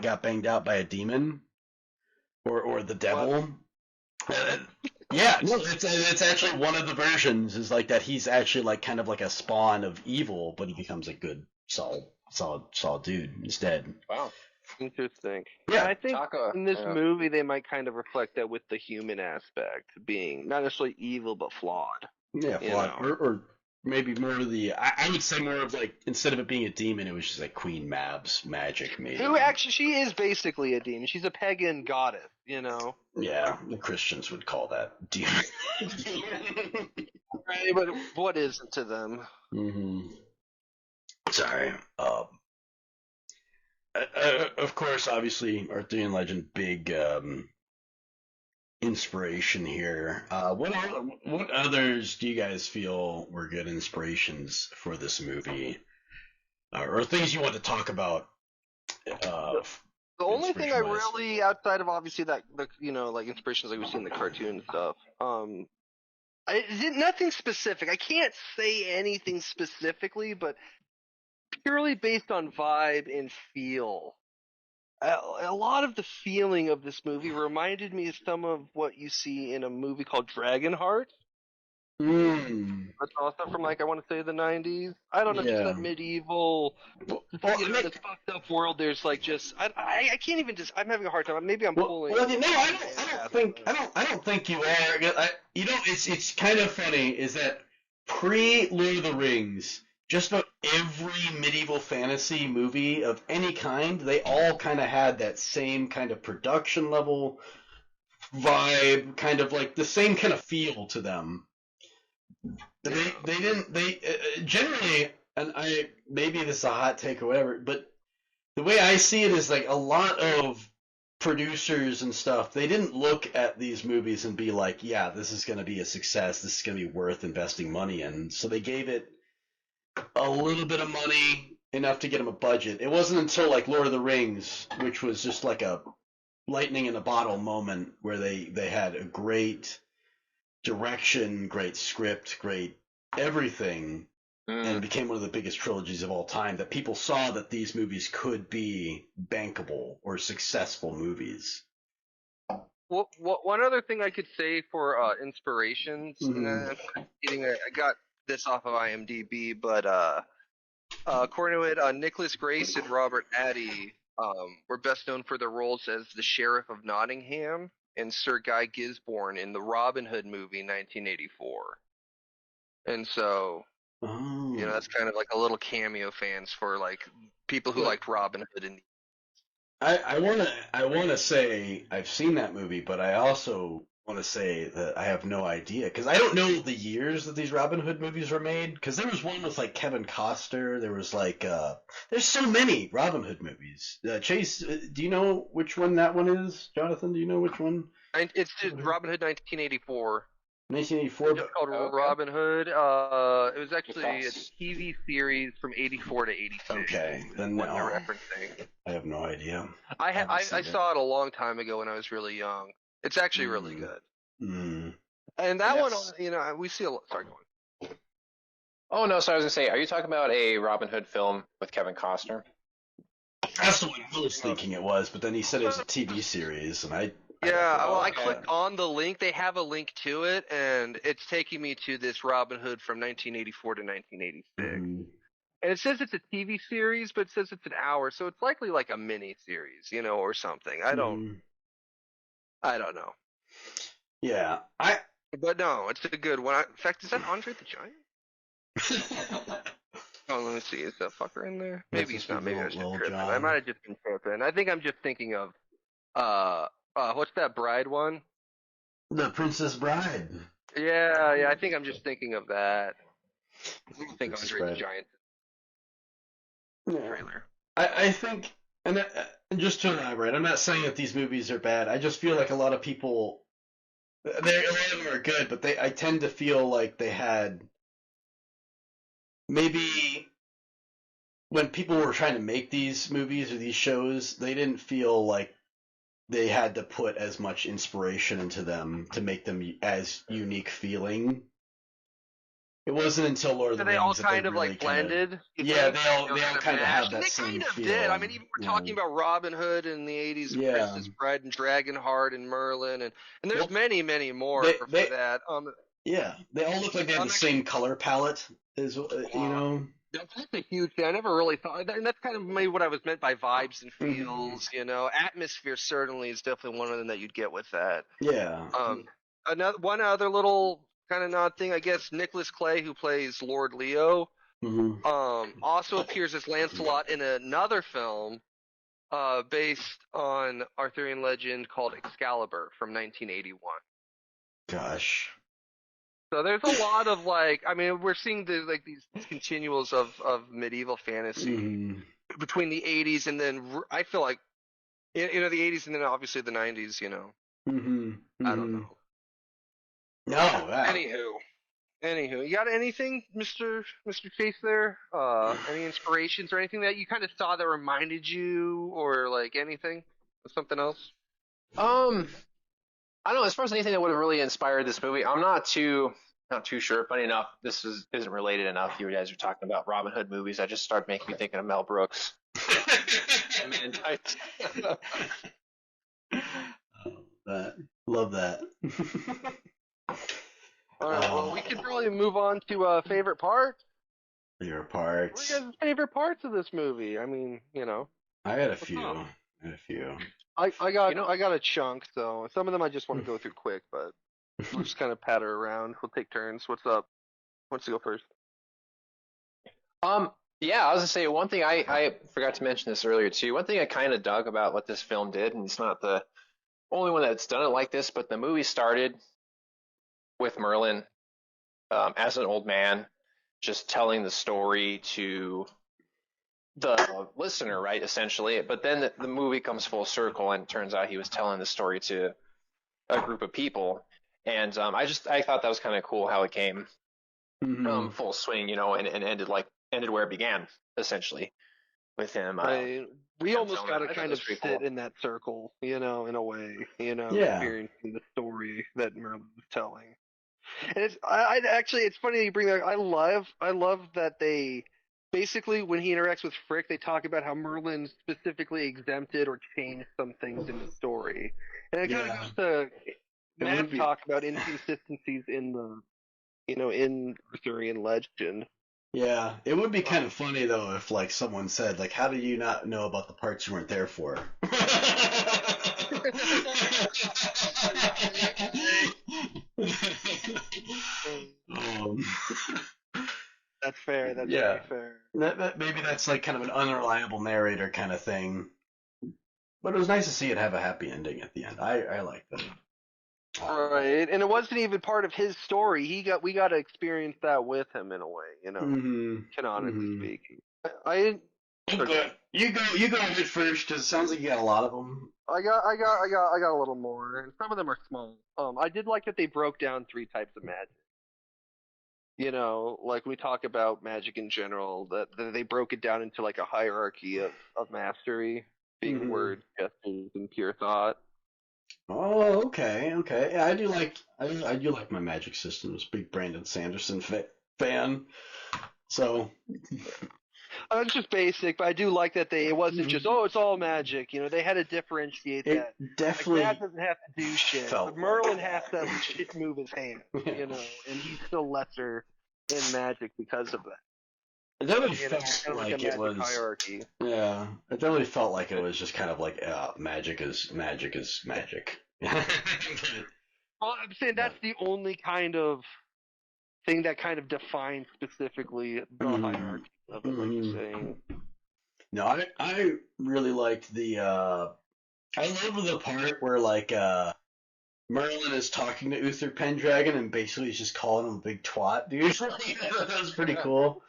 got banged out by a demon or the devil. Yeah, no, it's actually one of the versions is like that he's actually like kind of like a spawn of evil, but he becomes a good solid dude instead. Wow. Interesting. Yeah, I think in this movie they might kind of reflect that with the human aspect being not necessarily evil but flawed. Yeah, flawed. Or maybe more of the I would say more of like instead of it being a demon, it was just like Queen Mab's magic maybe. Who actually she is basically a demon. She's a pagan goddess, you know. Yeah, the Christians would call that demon. Right, but what is it to them? Mm-hmm. Sorry. Of course, obviously, Arthurian legend, big inspiration here. What others do you guys feel were good inspirations for this movie, or things you want to talk about? The only thing I really, outside of obviously that, like inspirations like we see in the cartoon and stuff, nothing specific. I can't say anything specifically, but purely based on vibe and feel. A lot of the feeling of this movie reminded me of some of what you see in a movie called Dragonheart. That's also from I want to say the 90s. I don't know, just that medieval, this fucked up world. There's like just I can't even just. I'm having a hard time. Maybe I'm pulling. Well, no, I don't think you are. It's kind of funny is that pre Lord of the Rings, just about every medieval fantasy movie of any kind, they all kind of had that same kind of production level vibe, kind of like the same kind of feel to them. They generally, and maybe this is a hot take or whatever, but the way I see it is like a lot of producers and stuff, they didn't look at these movies and be like, yeah, this is going to be a success, this is going to be worth investing money in. So they gave it a little bit of money, enough to get them a budget. It wasn't until like Lord of the Rings, which was just like a lightning in a bottle moment, where they had a great direction, great script, great everything, and it became one of the biggest trilogies of all time, that people saw that these movies could be bankable or successful movies. One other thing I could say for inspirations, and I got this off of IMDb, but according to it, Nicholas Grace and Robert Addy were best known for their roles as the Sheriff of Nottingham and Sir Guy Gisborne in the Robin Hood movie 1984. And so, that's kind of like a little cameo fans for like people who liked Robin Hood. And I wanna say I've seen that movie, but I also want to say that I have no idea, because I don't know the years that these Robin Hood movies were made. Because there was one with like Kevin Costner. There was like there's so many Robin Hood movies. Chase, do you know which one that one is? Jonathan, do you know which one? It's Robin Hood 1984. 1984. It's called Robin Hood. It was actually a TV series from 84 to 86. Okay, then what they're referencing. I have no idea. I saw it a long time ago when I was really young. It's actually really good. And that one, we see a lot. Sorry, go on. Oh no, so I was gonna say, are you talking about a Robin Hood film with Kevin Costner? That's the one I was thinking it was, but then he said it was a TV series, and I clicked on the link. They have a link to it, and it's taking me to this Robin Hood from 1984 to 1986. And it says it's a TV series, but it says it's an hour, so it's likely like a mini series, or something. I don't know. Yeah, But no, it's a good one. In fact, is that Andre the Giant? Oh, let me see. Is that fucker in there? Maybe he's not. Maybe I was just tripping. I might have just been tripping. I think I'm just thinking of what's that Bride one? The Princess Bride. Yeah. I think I'm just thinking of that. I think Andre the Giant trailer. I think, and just to elaborate, I'm not saying that these movies are bad. I just feel like a lot of people, a lot of them are good, but I tend to feel like they had, maybe when people were trying to make these movies or these shows, they didn't feel like they had to put as much inspiration into them to make them as unique feeling. It wasn't until Lord of the Rings they all that kind they of really like blended. Yeah, they all kind of have that they same kind of feel. did. I mean, even we're talking about Robin Hood in the 80s, Princess Bride and Dragonheart and Merlin, and there's many more for that. Yeah, they all look like they have the same color palette. That's a huge thing. I never really thought, and that's kind of maybe what I was meant by vibes and feels. Atmosphere certainly is definitely one of them that you'd get with that. Yeah. One other little kind of nod thing, I guess. Nicholas Clay, who plays Lord Leo, also appears as Lancelot in another film based on Arthurian legend called Excalibur from 1981. Gosh. So there's a lot of we're seeing these continuals of medieval fantasy between the 80s and then I feel like the 80s and then obviously the 90s. I don't know. No. Anywho, you got anything, Mr. Chase there? Any inspirations or anything that you kind of saw that reminded you, or like anything, something else? I don't know. As far as anything that would have really inspired this movie, I'm not too sure. Funny enough, this isn't related enough. You guys are talking about Robin Hood movies. I just started making me thinking of Mel Brooks. Man in Tights. Love that. All right, well, we can probably move on to favorite parts. Favorite parts. What are your favorite parts of this movie? I mean, I got a few. I got a chunk, so some of them I just want to go through quick, but we'll just kind of patter around. We'll take turns. What's up? Who wants to go first? Yeah, I was gonna say one thing I forgot to mention this earlier too. One thing I kind of dug about what this film did, and it's not the only one that's done it like this, but the movie started with Merlin as an old man, just telling the story to the listener, right, essentially. But then the movie comes full circle, and it turns out he was telling the story to a group of people. And I thought that was kind of cool how it came full swing, and ended like ended where it began, essentially, with him. We almost film got to it. I thought kind it was of pretty sit cool. in that circle, in a way, Yeah. experiencing the story that Merlin was telling. And it's funny that you bring that. I love that they basically, when he interacts with Frick, they talk about how Merlin specifically exempted or changed some things in the story, and it kind of goes to Matt's talk about inconsistencies in in Arthurian legend. Yeah, it would be kind of funny though if like someone said like, "How do you not know about the parts you weren't there for?" um, That's fair. That's Yeah. very fair. maybe that's like kind of an unreliable narrator kind of thing. But it was nice to see it have a happy ending at the end. I like that. Right, and it wasn't even part of his story. We got to experience that with him in a way, canonically speaking. You go ahead first because it sounds like you got a lot of them. I got a little more, and some of them are small. I did like that they broke down 3 types of magic. Like we talk about magic in general, that they broke it down into like a hierarchy of mastery, being word, gestures, and pure thought. Oh, okay. Yeah, I do like my magic systems. Big Brandon Sanderson fan. So It's just basic, but I do like that it wasn't just it's all magic. They had to differentiate it that. definitely Like, Matt doesn't have to do shit, but Merlin has to shit move his hand, and he's still lesser in magic because of that. It definitely felt like it was hierarchy. Yeah, it definitely felt like it was just kind of like magic is magic. Well, I'm saying that's the only kind of thing that kind of defines specifically the hierarchy of it, like you're saying. No, I really liked the I love the part where like Merlin is talking to Uther Pendragon and basically he's just calling him a big twat, dude. That was pretty cool.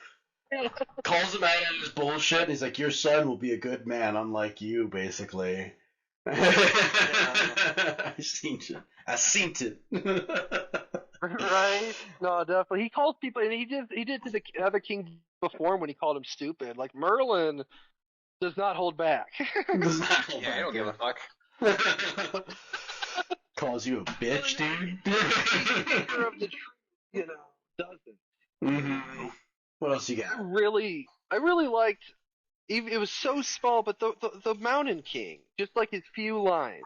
Calls him out on his bullshit and he's like, "Your son will be a good man, unlike you," basically. I seen it. Right? No, definitely. He calls people, and he did to the other king before him when he called him stupid. Like Merlin does not hold back. I don't give a fuck. Calls you a bitch, dude. Speaker of the truth, doesn't. Mm-hmm. What else you got? I really liked. It was so small, but the Mountain King, just like his few lines.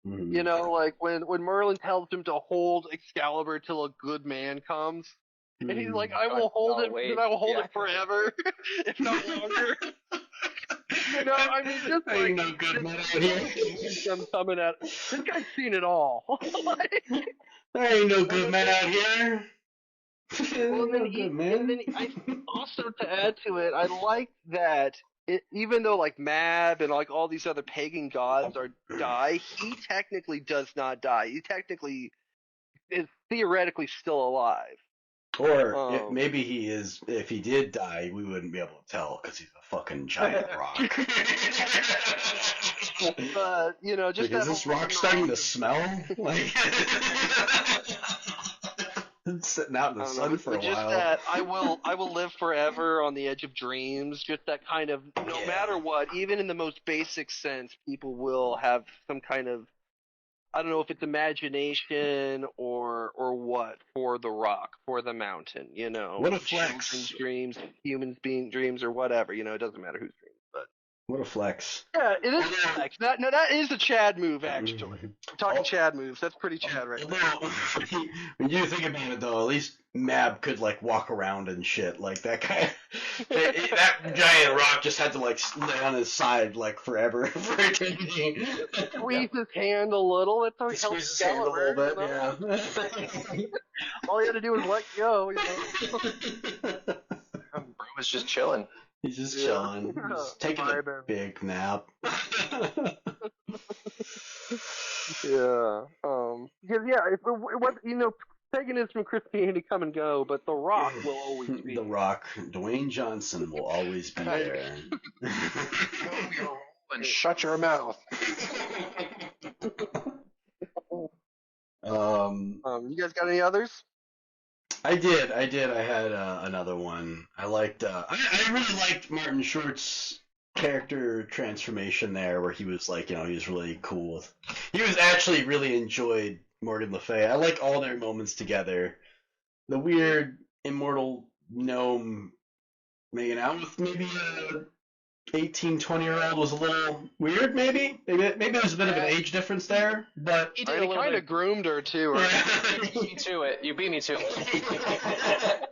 Like when Merlin tells him to hold Excalibur till a good man comes, and he's like, "I will hold it, and I will hold it forever, if not longer." I mean, just like ain't no good man out here. Them coming at this guy's seen it all. There ain't no good man out here. Well, and then I also, to add to it, I like that even though like Mab and like all these other pagan gods die, he technically does not die. He technically is theoretically still alive. Or maybe he is. If he did die, we wouldn't be able to tell because he's a fucking giant rock. But just like, is this rock starting to smell? Like sitting out in the sun for a while. Just that I will live forever on the edge of dreams. Just that kind of no matter what, even in the most basic sense, people will have some kind of, I don't know if it's imagination or what, for the rock, for the mountain, What a flex. Children's dreams, humans being dreams, or whatever, it doesn't matter whose dreams, but. What a flex. Yeah, it is a flex. That is a Chad move, actually. We're talking Chad moves. That's pretty Chad right now. When you think about it, though, at least Mab could, like, walk around and shit. Like, that guy, that giant rock just had to, like, lay on his side, like, forever. For eternity. Squeeze his hand a little. It's how he helps Squeeze his hand a little bit, yeah. All he had to do was let go, Bro was just chilling. He's just chilling. He's taking a big nap. Yeah. Because if it, paganism and Christianity come and go, but the Rock will always be. The Rock, Dwayne Johnson, will always be there. And shut your mouth. You guys got any others? I did. I had another one. I liked. I really liked Martin Short's character transformation there, where he was like, he was really cool with. He was actually really enjoyed Morgan Le Fay. I like all their moments together. The weird immortal gnome making out with maybe a 18, 20-year-old was a little weird. Maybe there's a bit of an age difference there, but He I did mean, a he little kind of bit. groomed her too. Right? You beat me to it. You beat me to it.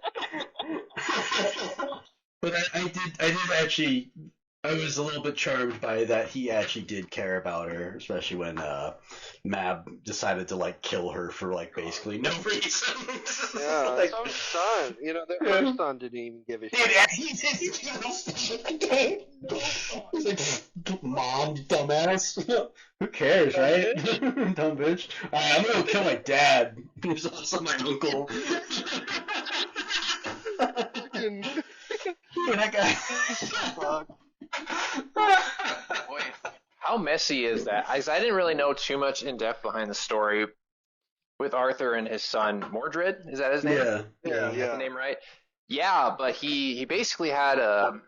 But I did actually, I was a little bit charmed by that he actually did care about her, especially when Mab decided to like kill her for like basically no reason. Yeah, Like, so son. Her son didn't even give a dude, shit. he did. He's like, Mom, dumbass. Who cares, right? Dumb bitch. I'm gonna go kill my dad. He's also my uncle. That guy. Fuck. Boy, how messy is that? I didn't really know too much in depth behind the story with Arthur and his son Mordred. Is that his name? Yeah. Got the name right? Yeah, but he basically had a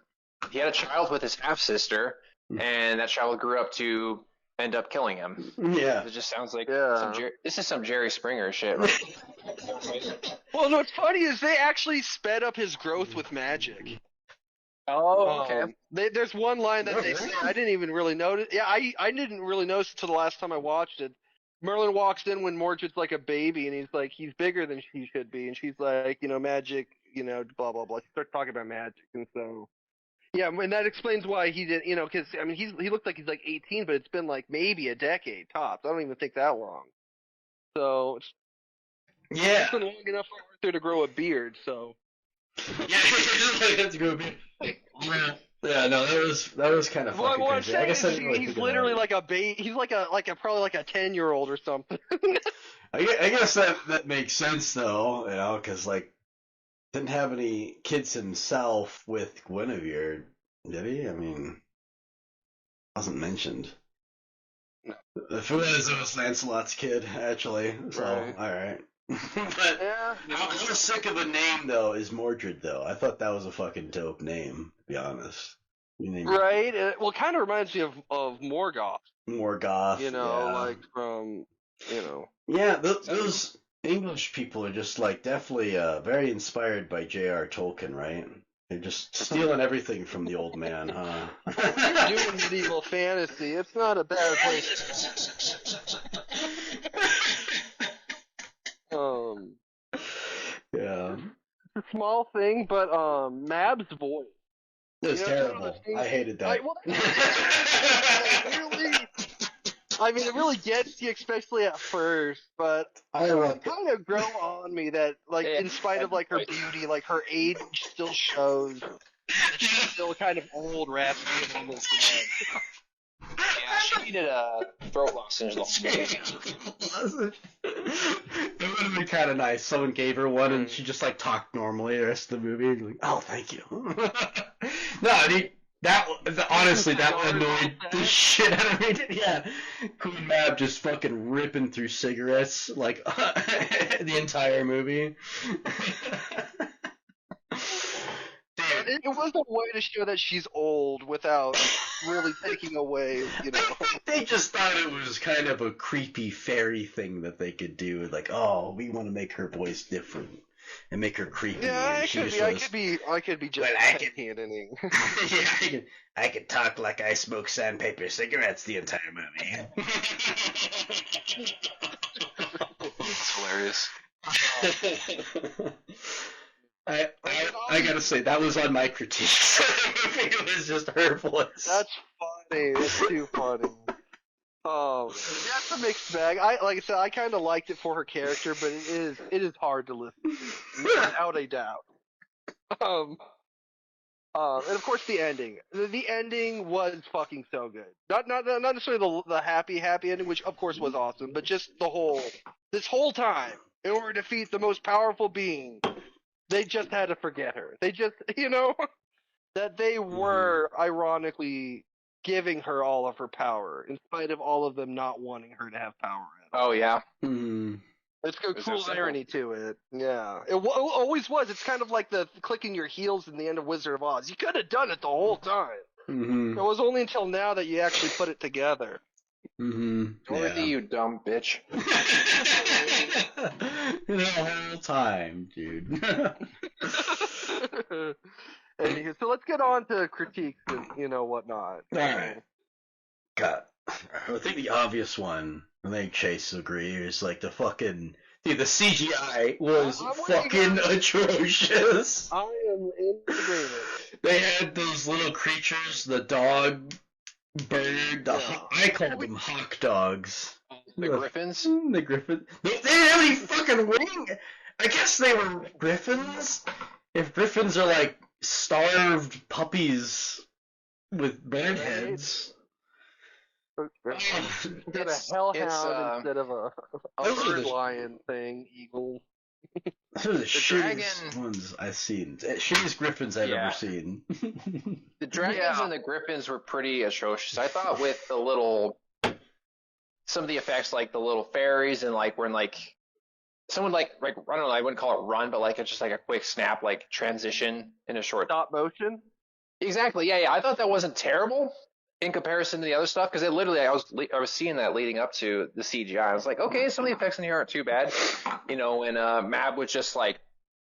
child with his half sister, and that child grew up to end up killing him. Yeah. It just sounds like Yeah. this is some Jerry Springer shit, right? Well, what's funny is they actually sped up his growth with magic. Oh, okay. There's one line that they really? say I didn't even really notice. Yeah, I didn't really notice until the last time I watched it. Merlin walks in when Mordred's like a baby, and he's bigger than he should be, and she's like, magic, blah blah blah. She starts talking about magic, and so yeah, and that explains why he did, because I mean he looks like he's like 18, but it's been like maybe a decade tops. I don't even think that long. So Yeah. it's been long enough for Arthur to grow a beard. So Yeah, that's a good beard. Yeah, no, that was kind of fucking what I'm crazy. I saying guess is I didn't really he's think of literally that. like a baby. He's like probably like a 10-year-old or something. I guess that makes sense though, because like didn't have any kids himself with Guinevere, did he? I mean, wasn't mentioned. If it was Lancelot's kid, actually. So, Right. alright. But Yeah. how sick of a name, though, is Mordred, though? I thought that was a fucking dope name, to be honest. You name Right. Well, it kind of reminds me of Morgoth. Morgoth, yeah. Like from, Yeah, those English people are just, like, definitely very inspired by J.R. Tolkien, right? They're just stealing everything from the old man, huh? doing medieval fantasy. It's not a bad place. Yeah. It's a small thing, but Mab's voice. It was You know, terrible. I hated that. It really gets you, especially at first, but it kind of grow on me that, like, in spite of, like, her beauty, like, her age still shows that she's still kind of old, raspy, and almost dead. Yeah, she needed a throat lozenge the whole movie. It would have been kind of nice. Someone gave her one and she just like talked normally the rest of the movie. And like, oh, thank you. No, honestly, that annoyed the shit out of me. Yeah, Queen Mab just fucking ripping through cigarettes like the entire movie. It was a way to show that she's old without really taking away, They just thought it was kind of a creepy fairy thing that they could do. Like, oh, we want to make her voice different and make her creepy. Yeah, and I could be just cannoning. Yeah, I could talk like I smoke sandpaper cigarettes the entire movie. It's hilarious. I gotta say, that was on my critiques. It was just her voice. That's funny. That's too funny. That's a mixed bag. Like I said, I kind of liked it for her character, but it is hard to listen to, without a doubt. And of course the ending. The ending was fucking so good. Not necessarily the happy ending, which of course was awesome, but just this whole time, in order to defeat the most powerful being, they just had to forget her. They just, that they were ironically giving her all of her power, in spite of all of them not wanting her to have power at all. Oh yeah. It's got It's cool so simple. irony to it. Yeah. It always was. It's kind of like the clicking your heels in the end of Wizard of Oz. You could have done it the whole time. Mm-hmm. It was only until now that you actually put it together. Mm-hmm. Dorothy, you dumb bitch. The whole time, dude. Anywho, so let's get on to critiques and whatnot. Alright. God. I think the obvious one, I think Chase will agree, is like the fucking... Dude, the CGI was I'm fucking atrocious. I am in agreement. They had those little creatures, the dog, bird, I called them hawk dogs. The Griffins? The griffin. They didn't have any fucking wing. I guess they were griffins. If griffins are like starved puppies with bird heads. Instead of hellhound instead of a Those are bird the- lion thing, eagle. Those are the shittiest dragon- ones I've seen. Shittiest griffins I've Yeah. ever seen. The dragons and the griffins were pretty atrocious. I thought with the little, some of the effects, like the little fairies and like when like someone like I don't know, I wouldn't call it run, but like it's just like a quick snap, like transition in a short. Stop motion. Exactly. Yeah. I thought that wasn't terrible in comparison to the other stuff because it literally I was seeing that leading up to the CGI. I was like, okay, some of the effects in here aren't too bad. When Mab was just like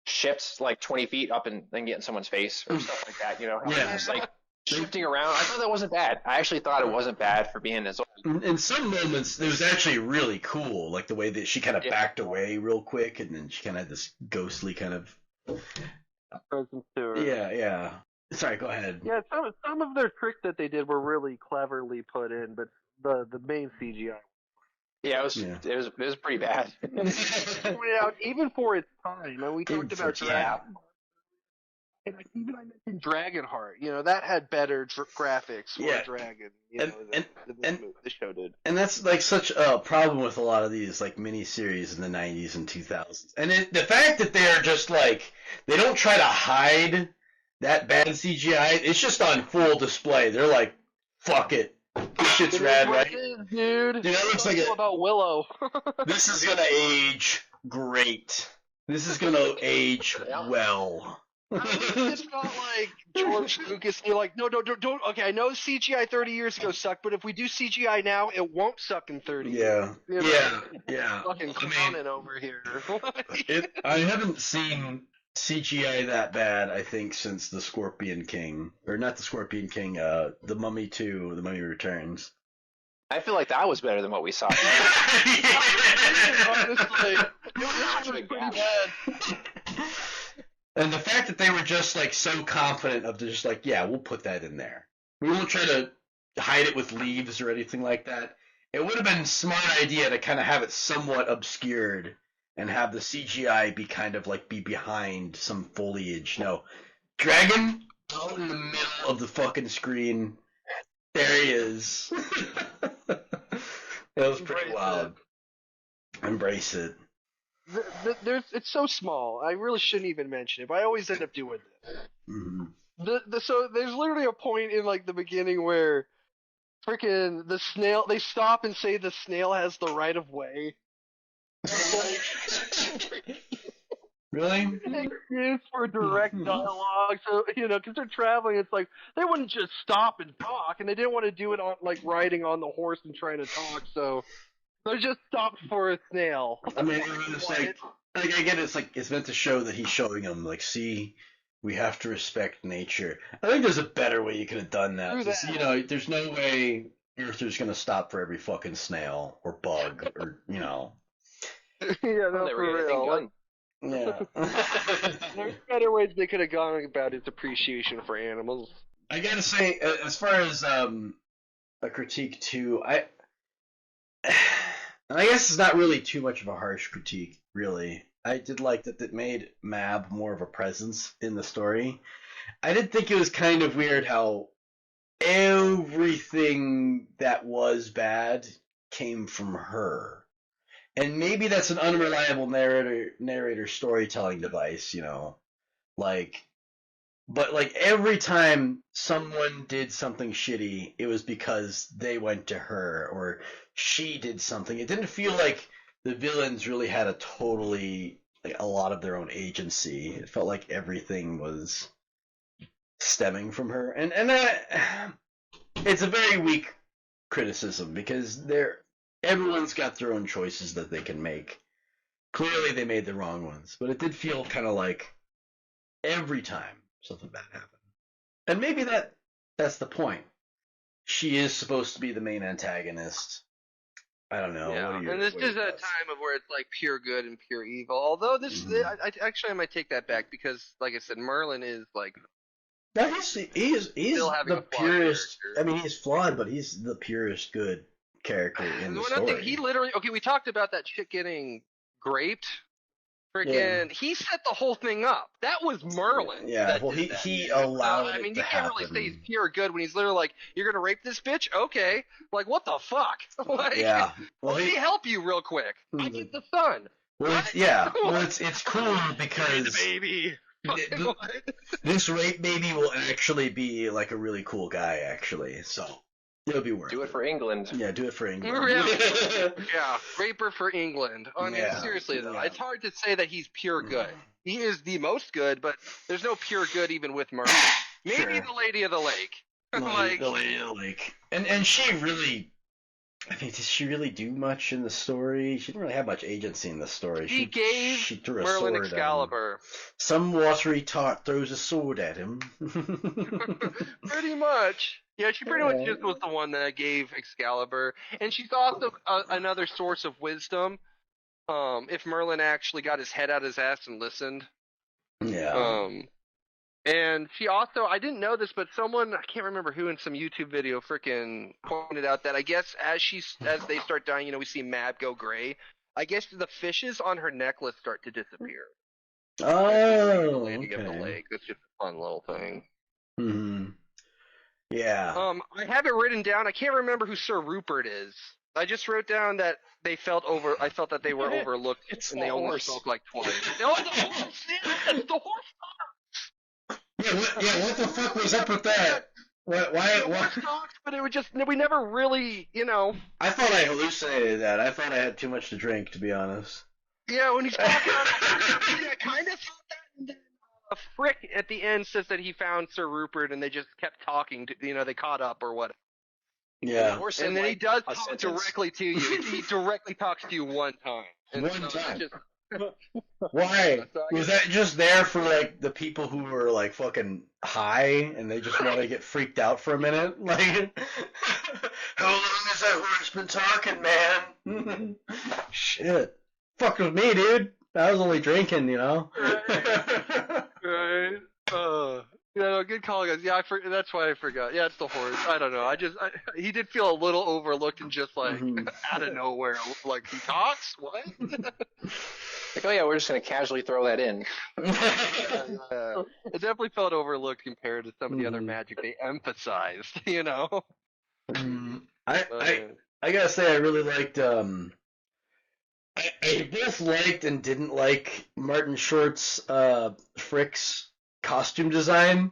shifts like 20 feet up and then getting someone's face or stuff like that. Yeah. Just like shifting around. I thought that wasn't bad. I actually thought it wasn't bad for being as old. In some moments, it was actually really cool, like the way that she kind of backed away real quick, and then she kind of had this ghostly kind of. Presence to her. Yeah. Sorry, go ahead. Yeah, some of their tricks that they did were really cleverly put in, but the main CGI. Yeah, it was pretty bad. Pointed out even for its time, and we talked about yeah. And like, even I mentioned Dragonheart, that had better graphics for a dragon, than the show did. And that's like such a problem with a lot of these like miniseries in the 90s and 2000s. And the fact that they're just like, they don't try to hide that bad CGI, it's just on full display. They're like, fuck it. This shit's rad, right? Dude, that looks like about Willow. This is gonna age great. This is gonna age well. It's not like George Lucas. You're like, no, don't. Okay, I know CGI 30 years ago sucked, but if we do CGI now, it won't suck in 30 years. Yeah. Fucking clowning over here. I haven't seen CGI that bad, I think, since the Scorpion King. Or not the Scorpion King, the Mummy 2, the Mummy Returns. I feel like that was better than what we saw. Honestly, it was pretty bad. And the fact that they were just like so confident of just like, yeah, we'll put that in there. We won't try to hide it with leaves or anything like that. It would have been a smart idea to kind of have it somewhat obscured and have the CGI be kind of like be behind some foliage. No. Dragon out in the middle of the fucking screen. There he is. That was pretty wild. Embrace it. It's so small. I really shouldn't even mention it, but I always end up doing this. Mm-hmm. So there's literally a point in like the beginning where freaking the snail, they stop and say the snail has the right of way. Really? Excuse for direct dialogue. So because they're traveling, it's like they wouldn't just stop and talk, and they didn't want to do it on like riding on the horse and trying to talk. So they just stopped for a snail. I mean, it was like I get it's meant to show that he's showing them like, see, we have to respect nature. I think there's a better way you could have done that. There's no way Arthur's gonna stop for every fucking snail or bug or Yeah, no, for real. Yeah. There's better ways they could have gone about his appreciation for animals. I gotta say, as far as a critique too, I guess it's not really too much of a harsh critique, really. I did like that it made Mab more of a presence in the story. I did think it was kind of weird how everything that was bad came from her. And maybe that's an unreliable narrator storytelling device, but every time someone did something shitty, it was because they went to her or she did something. It didn't feel like the villains really had a lot of their own agency. It felt like everything was stemming from her, and it's a very weak criticism because everyone's got their own choices that they can make. Clearly, they made the wrong ones, but it did feel kind of like every time something bad happened, and maybe that's the point. She is supposed to be the main antagonist. I don't know. Yeah, and this is a time of where it's like pure good and pure evil. Although this, I might take that back because, like I said, Merlin is like. No, he's the purest. I mean, he's flawed, but he's the purest good character in the story. He literally. Okay, we talked about that chick getting raped. Freaking, he set the whole thing up. That was Merlin. Yeah, well, he allowed it to happen. You can't really say he's pure good when he's literally like, "You're gonna rape this bitch? Okay." Like, what the fuck? Like, yeah. Well, let me help you real quick. I get the son. Well, it's cool because baby. This rape baby will actually be like a really cool guy, actually. So it'll be worth it. Do it for England. Yeah, do it for England. Yeah, raper for England. I mean, seriously though, it's hard to say that he's pure good. He is the most good, but there's no pure good even with Merlin. Maybe the Lady of the Lake. The Lady of the Lake. And she really. I mean, did she really do much in the story? She didn't really have much agency in the story. She threw Merlin sword Excalibur. Some watery tot throws a sword at him. Pretty much. Yeah, she pretty much just was the one that gave Excalibur. And she's also another source of wisdom. If Merlin actually got his head out his ass and listened. Yeah. And she also, I didn't know this, but someone, I can't remember who in some YouTube video freaking pointed out that I guess as they start dying, we see Mab go gray. I guess the fishes on her necklace start to disappear. Oh, landing of the lake. That's just a fun little thing. Hmm. Yeah. I have it written down. I can't remember who Sir Rupert is. I just wrote down that I felt that they were overlooked, and they only spoke like twice. No, the horse! It's the horse! What the fuck was up with that? Why? Talks, but it was just we never really, I thought I hallucinated that. I thought I had too much to drink, to be honest. Yeah, when he's talking, I kind of thought that. And then, Frick at the end says that he found Sir Rupert, and they just kept talking. They caught up or what. Yeah. And then he does talk directly to you. He directly talks to you one time. One time. Why? Was that just there for like the people who were like fucking high and they just want to get freaked out for a minute? Like, how long has that horse been talking, man? Shit. Fuck with me, dude. I was only drinking, Right. Good call, guys. Yeah, that's why I forgot. Yeah, it's the horse. I don't know. He did feel a little overlooked and just like out of nowhere. Like, he talks? What? Like, oh yeah, we're just gonna casually throw that in. It definitely felt overlooked compared to some of the other magic they emphasized. I gotta say, I really liked. I both liked and didn't like Martin Short's Frick's costume design.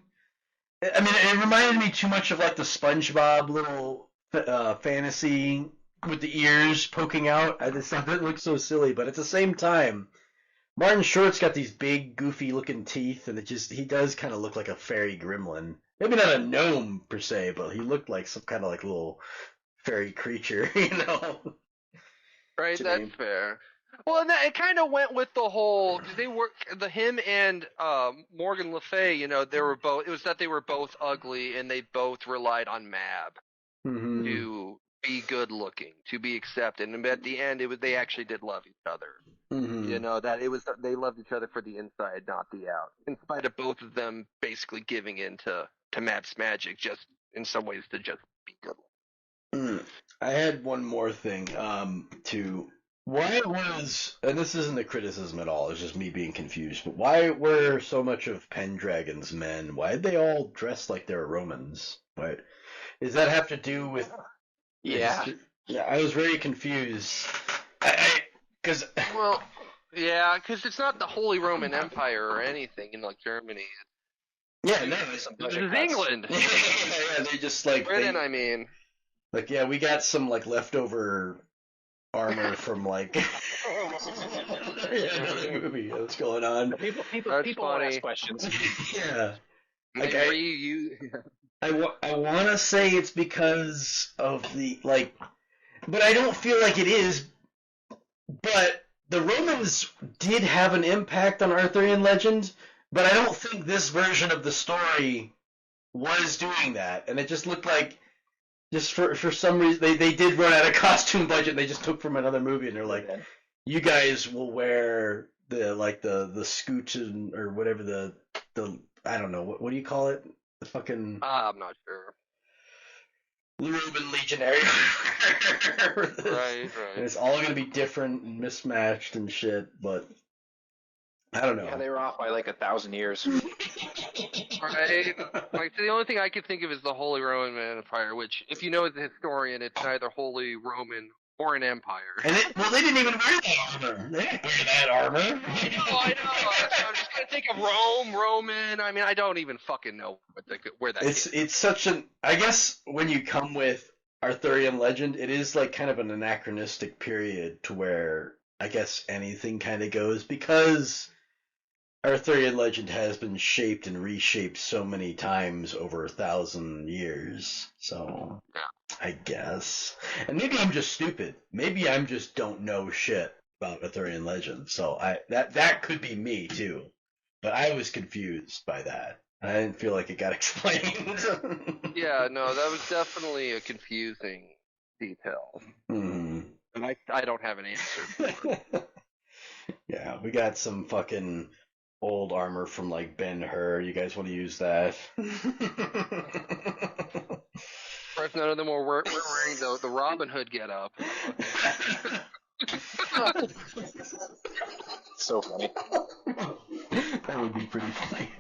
I mean, it reminded me too much of like the SpongeBob little fantasy with the ears poking out. I just thought it looked so silly, but at the same time, Martin Short's got these big, goofy-looking teeth, and he does kind of look like a fairy gremlin. Maybe not a gnome per se, but he looked like some kind of like little fairy creature, Right, that's fair. Well, and it kind of went with the whole. Him and Morgan Le Fay. They were both. It was that they were both ugly, and they both relied on Mab to be good looking, to be accepted. And at the end, they actually did love each other. That it was they loved each other for the inside, not the out. In spite of both of them basically giving in to Mab's magic, just in some ways to just be good looking. I had one more thing. Why was, and this isn't a criticism at all, it's just me being confused, but why were so much of Pendragon's men, why did they all dress like they were Romans? Right? Does that have to do with... Yeah. I was very confused. Because it's not the Holy Roman Empire or anything in like Germany. Yeah, no, this is England. Yeah, they just like... Britain, I mean. Like, yeah, we got some like leftover armor from like another movie. What's going on? People That's want to funny. ask questions. Yeah. Like They I want to say it's because of the like, but I don't feel like it is. But the Romans did have an impact on Arthurian legend, but I don't think this version of the story was doing that. And it just looked like, just for some reason, they did run out of costume budget. They just took from another movie, and they're like, you guys will wear the scoot or whatever the I don't know what do you call it, the fucking I'm not sure. Roman legionary. Right. And it's all gonna be different and mismatched and shit, but I don't know. Yeah, they were off by like 1,000 years. Right. Like the only thing I could think of is the Holy Roman Empire, which, if you know as a historian, it's neither Holy Roman or an empire. And they didn't even wear that armor. They didn't wear that armor. I know. I'm just gonna think of Roman. I mean, I don't even fucking know where that. It's such an. I guess when you come with Arthurian legend, it is like kind of an anachronistic period to where I guess anything kind of goes, because Arthurian legend has been shaped and reshaped so many times over 1,000 years. So I guess, and maybe I'm just stupid. Maybe I'm just don't know shit about Arthurian legend. So that could be me too. But I was confused by that. I didn't feel like it got explained. Yeah, no, that was definitely a confusing detail, and I don't have an answer. Yeah, we got some fucking old armor from like Ben-Hur. You guys want to use that? Of course, none of them were wearing the Robin Hood getup. So funny. That would be pretty funny.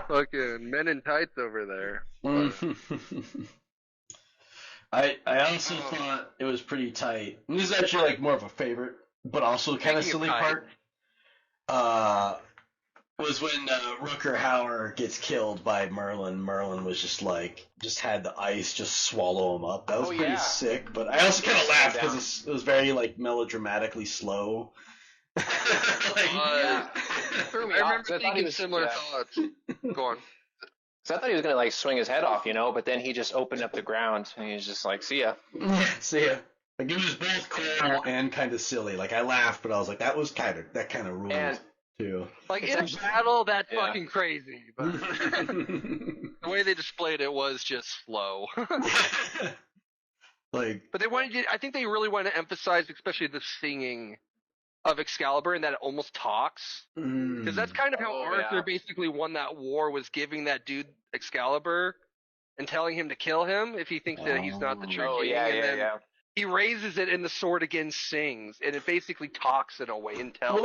Fucking men in tights over there. I also thought it was pretty tight. And this is actually like more of a favorite, but also kind of silly part. Was when Rutger Hauer gets killed by Merlin. Merlin was just had the ice just swallow him up. That was pretty sick. But I also kind of laughed because it was very like melodramatically slow. I remember thinking similar thoughts. Go on. So I thought he was gonna like swing his head off, but then he just opened up the ground and he's just like, "See ya." See ya. Like it was both cool and kind of silly. Like I laughed, but I was like, that kind of ruled too. Like in a battle, that's fucking crazy. But the way they displayed it was just slow. Like, but I think they really wanted to emphasize, especially the singing of Excalibur, and that it almost talks, because that's kind of how Arthur basically won that war, was giving that dude Excalibur and telling him to kill him if he thinks that he's not the true king. He raises it and the sword again sings, and it basically talks it away and tells him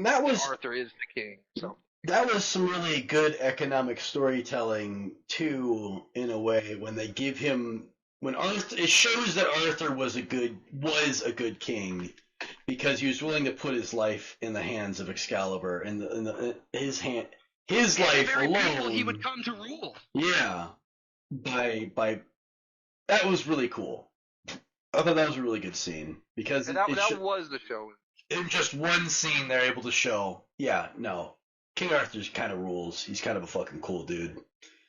that Arthur is the king. So that was some really good economic storytelling too, in a way, when they give him it shows that Arthur was a good king, because he was willing to put his life in the hands of Excalibur, and his life alone. He would come to rule. Yeah, by that was really cool. I thought that was a really good scene, because that was the show. In just one scene, they're able to show, King Arthur's kind of rules. He's kind of a fucking cool dude,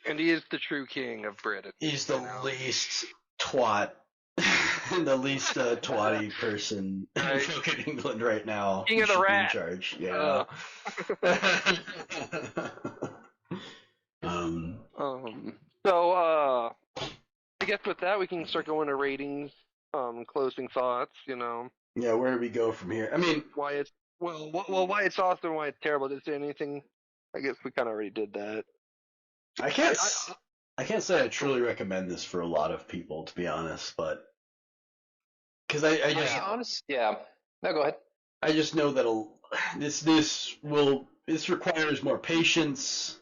and he is the true king of Britain. He's the least twat. The least twatty person in fucking England right now. King of the Rat. In charge. Yeah. So, I guess with that we can start going to ratings, closing thoughts. Yeah, where do we go from here? I mean, why it's why it's awesome, why it's terrible. Did it say anything? I guess we kind of already did that. I can't say I truly recommend this for a lot of people, to be honest, but because No, go ahead. I just know that this requires more patience,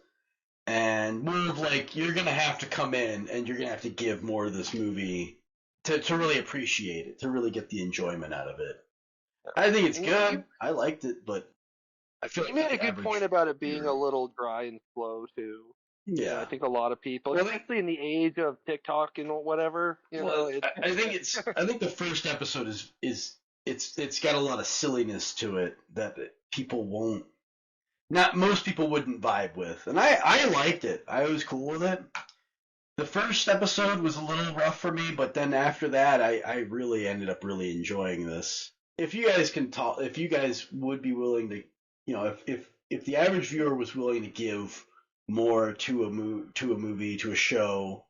and more of like, you're gonna have to come in and you're gonna have to give more of this movie to really appreciate it, to really get the enjoyment out of it. I think it's good. I liked it, but I feel you made a good point about it being a little dry and slow too. Yeah, I think a lot of people, Well, especially in the age of TikTok and whatever, well, I think I think the first episode is it's got a lot of silliness to it that people won't, not most people wouldn't vibe with, and I liked it. I was cool with it. The first episode was a little rough for me, but then after that, I really ended up really enjoying this. If you guys can talk, if you guys would be willing to, if the average viewer was willing to give more to a movie, to a show,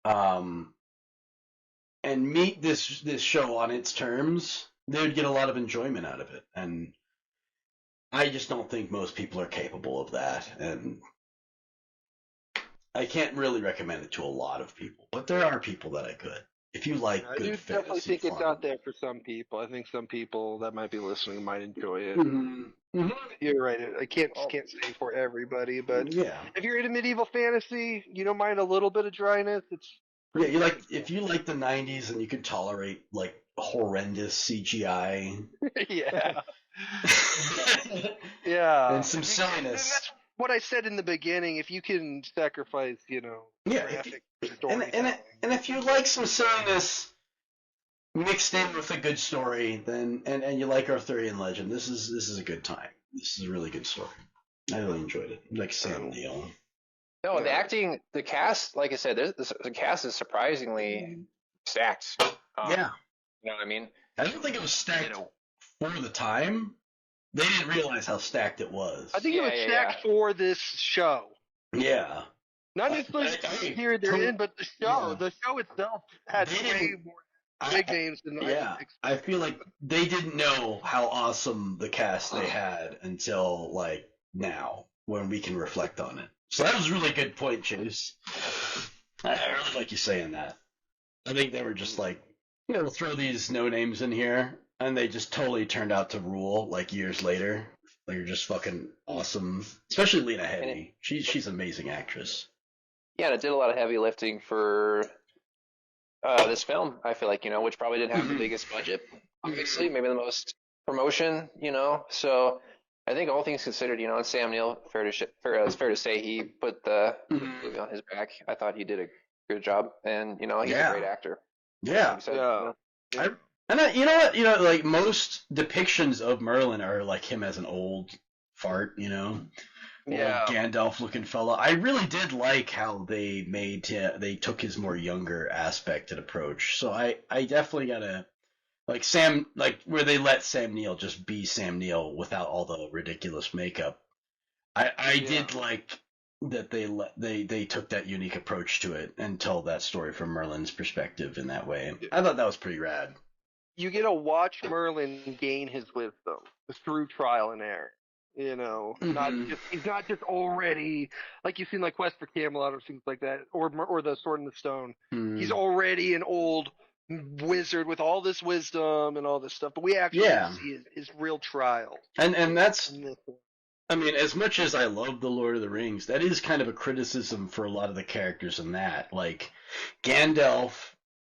and meet this show on its terms, they would get a lot of enjoyment out of it. And I just don't think most people are capable of that, and I can't really recommend it to a lot of people, but there are people that I could. If you like I good do definitely fantasy think it's fun. out there for some people. I think some people that might be listening might enjoy it. Mm-hmm. You're right. I can't say for everybody, but Yeah. if you're into medieval fantasy, you don't mind a little bit of dryness. It's Yeah, you like, if you like the 90s and you can tolerate like horrendous CGI. yeah, yeah, And some And silliness. that's what I said in the beginning. If you can sacrifice, Yeah, graphic and storytelling. and if you like some silliness mixed in with a good story, then and you like Arthurian legend, this is a good time. This is a really good story. I really enjoyed it. Like Sam Neill. No, the acting, the cast, like I said, the cast is surprisingly stacked. Yeah. You know what I mean? I don't think it was stacked for the time. They didn't realize how stacked it was. I think it was stacked for this show. Yeah. Not necessarily the period they're in, but the show. Yeah. The show itself had way more big names than I feel like they didn't know how awesome the cast they had until like now, when we can reflect on it. So that was a really good point, Chase. I really like you saying that. I think they were just like, we'll throw these no names in here, and they just totally turned out to rule like years later. They're just fucking awesome. Especially Lena Headey. She's an amazing actress. Yeah, and it did a lot of heavy lifting for this film, I feel like, which probably didn't have the biggest budget, obviously, maybe the most promotion, so I think all things considered, and Sam Neill, it's fair to say he put the movie on his back. I thought he did a good job, and, he's a great actor. Yeah. Like you said, You know what? Like most depictions of Merlin are like him as an old fart, old Gandalf looking fella. I really did like how they they took his more younger aspect and approach. So I definitely gotta like where they let Sam Neill just be Sam Neill without all the ridiculous makeup. I did like that they took that unique approach to it and told that story from Merlin's perspective in that way. I thought that was pretty rad. You get to watch Merlin gain his wisdom through trial and error. He's not just already like you've seen like Quest for Camelot or things like that, or the Sword in the Stone. He's already an old wizard with all this wisdom and all this stuff, but we actually see his real trial. And that's, I mean, as much as I love the Lord of the Rings, that is kind of a criticism for a lot of the characters in that, like Gandalf,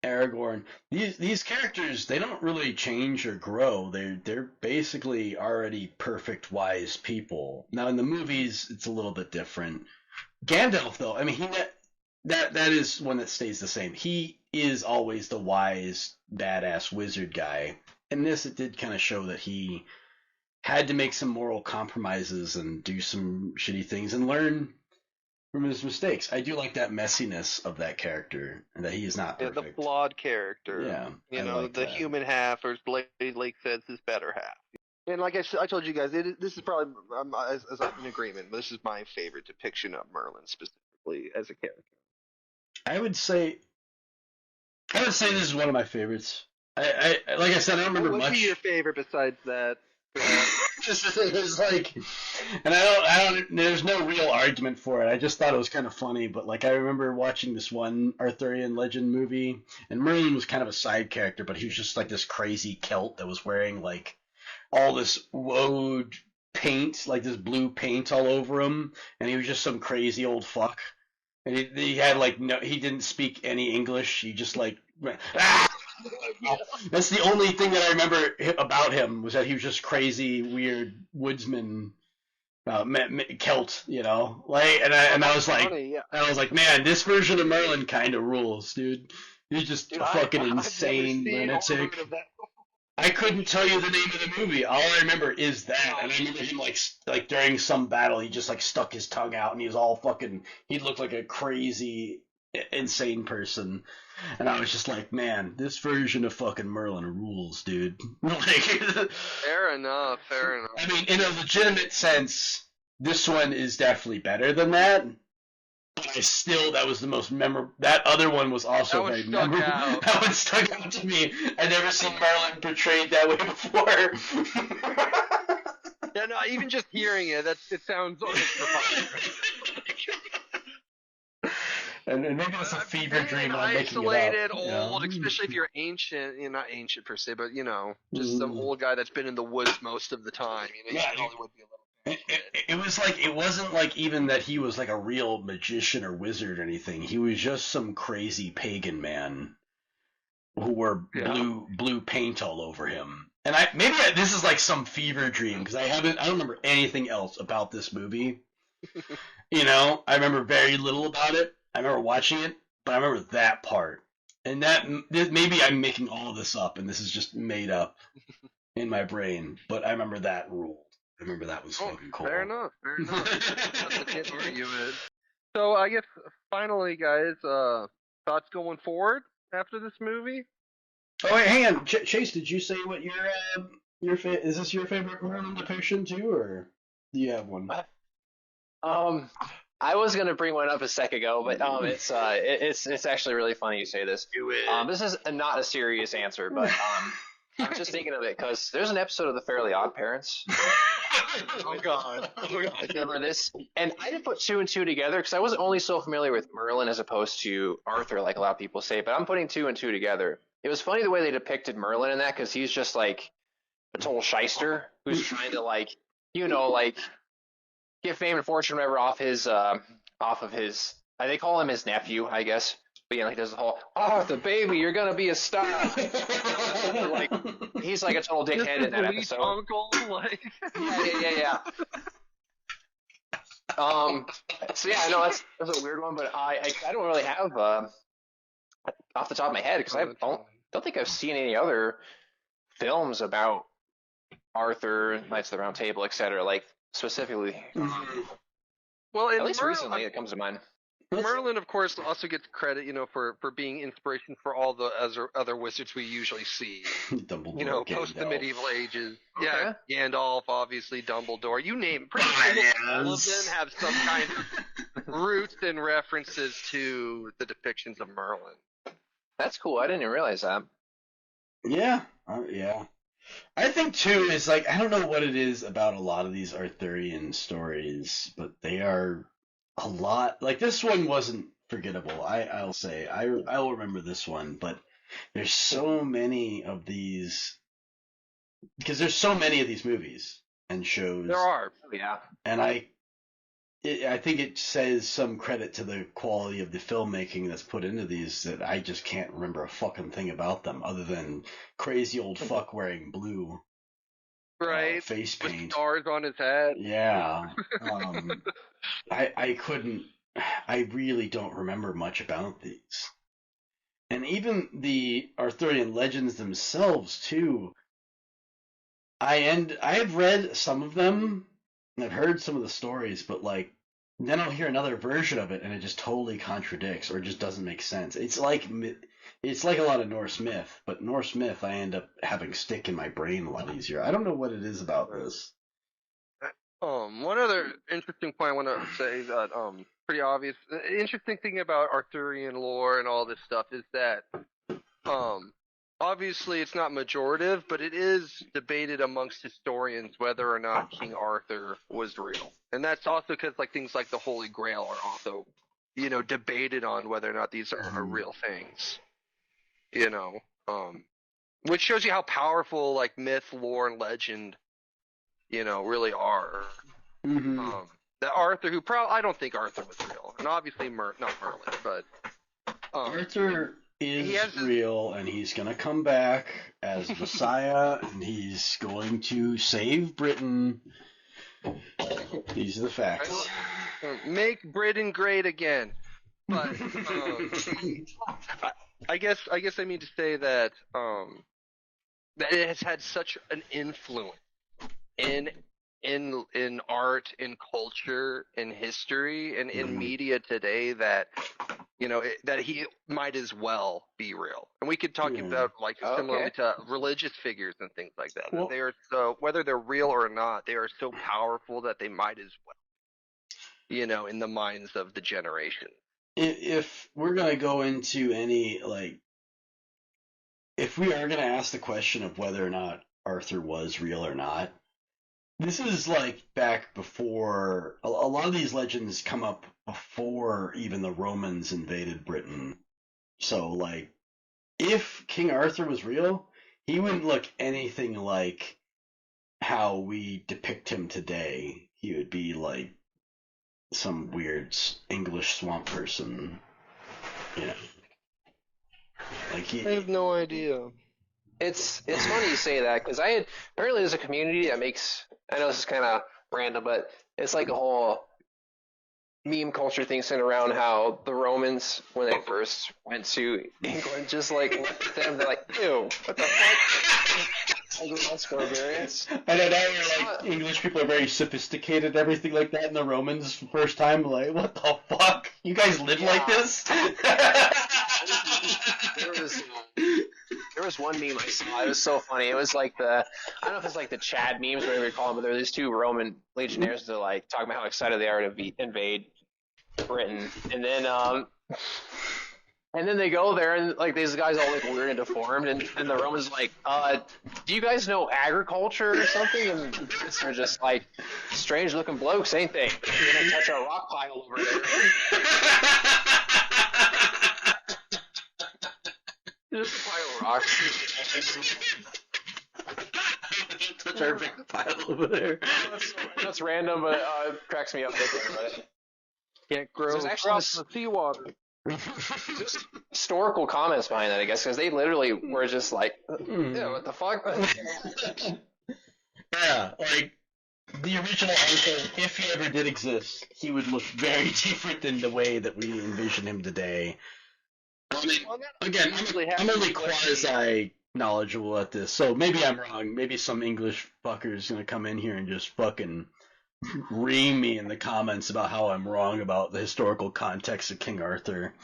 Aragorn, these characters, they don't really change or grow. They're basically already perfect, wise people. Now in the movies, it's a little bit different. Gandalf, though, I mean, that is one that stays the same. He is always the wise, badass wizard guy. In this, it did kind of show that he had to make some moral compromises and do some shitty things and learn from his mistakes. I do like that messiness of that character, and that he is not perfect. The flawed character. Yeah. The human half, or as Blake says, his better half. And like I told you guys, this is probably, as I'm in agreement, but this is my favorite depiction of Merlin specifically as a character. I would say this is one of my favorites. I like I said, I don't remember much. What would be your favorite besides that? Just it was like, and I don't. There's no real argument for it. I just thought it was kind of funny. But like, I remember watching this one Arthurian legend movie, and Merlin was kind of a side character, but he was just like this crazy Celt that was wearing like all this woad paint, like this blue paint all over him, and he was just some crazy old fuck. And he had like he didn't speak any English. He just like went, ah! That's the only thing that I remember about him, was that he was just crazy, weird woodsman. Celt, like, and I was like, funny, yeah. man, this version of Merlin kind of rules, dude. You're just a fucking insane lunatic. I couldn't tell you the name of the movie. All I remember is that, and I remember him like during some battle, he just like stuck his tongue out, and he was all fucking. He looked like a crazy, insane person, and I was just like, man, this version of fucking Merlin rules, dude. Like, Fair enough. I mean, in a legitimate sense, this one is definitely better than that. But that was the most memorable. That other one was also very memorable. That one stuck out to me. I'd never seen Merlin portrayed that way before. Yeah, no, even just hearing it, it sounds and maybe it's a fever dream I'm making isolated, it up, old, especially if you're ancient, not ancient per se, but just some old guy that's been in the woods most of the time. You probably would be a little. It was like, it wasn't like even that he was like a real magician or wizard or anything. He was just some crazy pagan man who wore blue paint all over him. And this is like some fever dream because I don't remember anything else about this movie. I remember very little about it. I remember watching it, but I remember that part. And maybe I'm making all of this up and this is just made up in my brain, but I remember that ruled. I remember that was fucking cool. Fair enough. I can't argue it. So I guess finally, guys, thoughts going forward after this movie? Oh wait, hang on, Chase. Did you say what is this your favorite Merlin depiction too, or do you have one? I was gonna bring one up a sec ago, but it's actually really funny you say this. This is not a serious answer, but I'm just thinking of it because there's an episode of The Fairly Odd Parents. Oh God! Remember this? And I didn't put two and two together because I wasn't only so familiar with Merlin as opposed to Arthur, like a lot of people say. But I'm putting two and two together. It was funny the way they depicted Merlin in that because he's just like a total shyster who's trying to get fame and fortune, whatever, off of his. They call him his nephew, I guess. But he does the whole, the baby, you're gonna be a star. He's like a total dickhead in that episode. Uncle, Yeah. So yeah, I know that's a weird one, but I don't really have off the top of my head because I don't think I've seen any other films about Arthur, Knights of the Round Table, etc. Like specifically. Well, at least recently, it comes to mind. Merlin, of course, also gets credit, for being inspiration for all the other wizards we usually see. Dumbledore, post the medieval ages. Okay. Yeah, Gandalf, obviously, Dumbledore. You name it. Pretty much all of them have some kind of roots and references to the depictions of Merlin. That's cool. I didn't even realize that. Yeah, yeah. I think too is I don't know what it is about a lot of these Arthurian stories, but they are a lot. Like this one wasn't forgettable. I'll say I'll remember this one, but there's so many of these because there's so many of these movies and shows. There are, yeah, and I think it says some credit to the quality of the filmmaking that's put into these that I just can't remember a fucking thing about them other than crazy old fuck wearing blue face paint. With stars on his head. Yeah. I really don't remember much about these. And even the Arthurian legends themselves too. I've read some of them and I've heard some of the stories, but then I'll hear another version of it and it just totally contradicts or just doesn't make sense. It's like a lot of Norse myth, but Norse myth I end up having stick in my brain a lot easier. I don't know what it is about this. One other interesting point I want to say that pretty obvious. The interesting thing about Arthurian lore and all this stuff is that obviously it's not majorative, but it is debated amongst historians whether or not King Arthur was real. And that's also because things like the Holy Grail are also, debated on whether or not these are real things. Which shows you how powerful myth, lore, and legend, really are. Mm-hmm. That Arthur, I don't think Arthur was real, and obviously not Merlin, but Arthur is real, and he's gonna come back as Messiah, and he's going to save Britain These are the facts. Make Britain great again. But I guess I mean to say that that it has had such an influence in art, in culture, in history, and in media today that that he might as well be real. And we could talk about similarly to religious figures and things like that. Well, They are so, whether they're real or not, they are so powerful that they might as well, in the minds of the generation. If we're gonna go into any if we are gonna ask the question of whether or not Arthur was real or not, this is back before a lot of these legends come up before even the Romans invaded Britain. So if King Arthur was real, he wouldn't look anything like how we depict him today. He would be some weird English swamp person. I have no idea. It's funny you say that, because apparently there's a community that makes, I know this is kind of random, but it's like a whole meme culture thing sent around how the Romans, when they first went to England, just looked at them, they're like, ew, what the fuck? That's barbarians. And then now English people are very sophisticated and everything like that, and the Romans, first time, what the fuck? You guys live like this? There was one meme I saw. It was so funny. It was I don't know if it's the Chad memes or whatever you call them, but there were these two Roman legionnaires that are talking about how excited they are to invade Britain, and then they go there and these guys all weird and deformed, and the Romans do you guys know agriculture or something? And they're just strange looking blokes, ain't they? They don't touch our rock pile over there. Just a pile of rocks. Touch our big pile over there. That's random, but it cracks me up thinking about it. Can't grow crops in the seawater. Just historical comments behind that, I guess, because they literally were just yeah, what the fuck? Yeah, the original Arthur, if he ever did exist, he would look very different than the way that we envision him today. I mean, again, I'm only quasi knowledgeable at this, so maybe I'm wrong. Maybe some English fucker's gonna come in here and just fucking ream me in the comments about how I'm wrong about the historical context of King Arthur.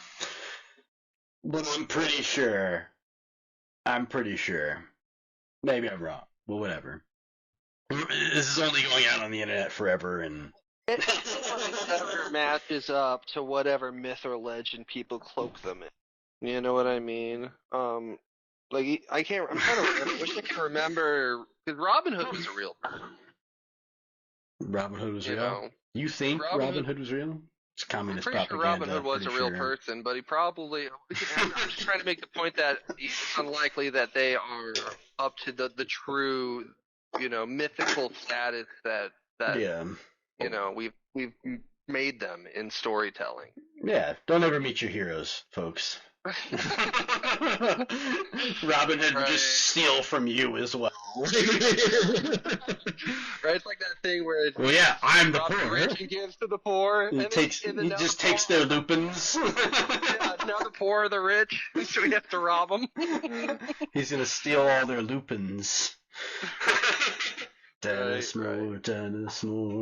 But I'm pretty sure. Maybe I'm wrong. Well, whatever. This is only going out on the internet forever, and Whatever matches up to whatever myth or legend people cloak them in. You know what I mean? I can't. I'm trying to remember. I wish I could remember, because Robin Hood was a real person. Robin Hood was real? You think Robin Hood was real? It's communist propaganda. I'm pretty sure Robin Hood was a real person, but he probably. I'm just trying to make the point that it's unlikely that they are up to the true, mythical status that we've made them in storytelling. Yeah, don't ever meet your heroes, folks. Robin Hood would just steal from you as well. Right? It's like that thing where it's I'm the poor. Rich and gives to the poor. He just takes their lupins. Now the poor are the rich, so we have to rob them. He's gonna steal all their lupins. Dennis Moore,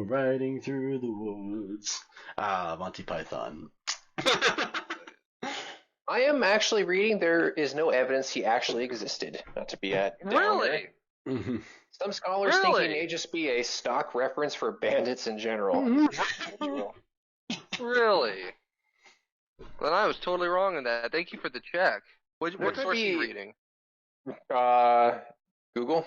riding through the woods. Monty Python. I am actually reading there is no evidence he actually existed. Not to be at really. Mm-hmm. Some scholars think he may just be a stock reference for bandits in general. Really? Then I was totally wrong on that. Thank you for the check. What source are you reading? Google.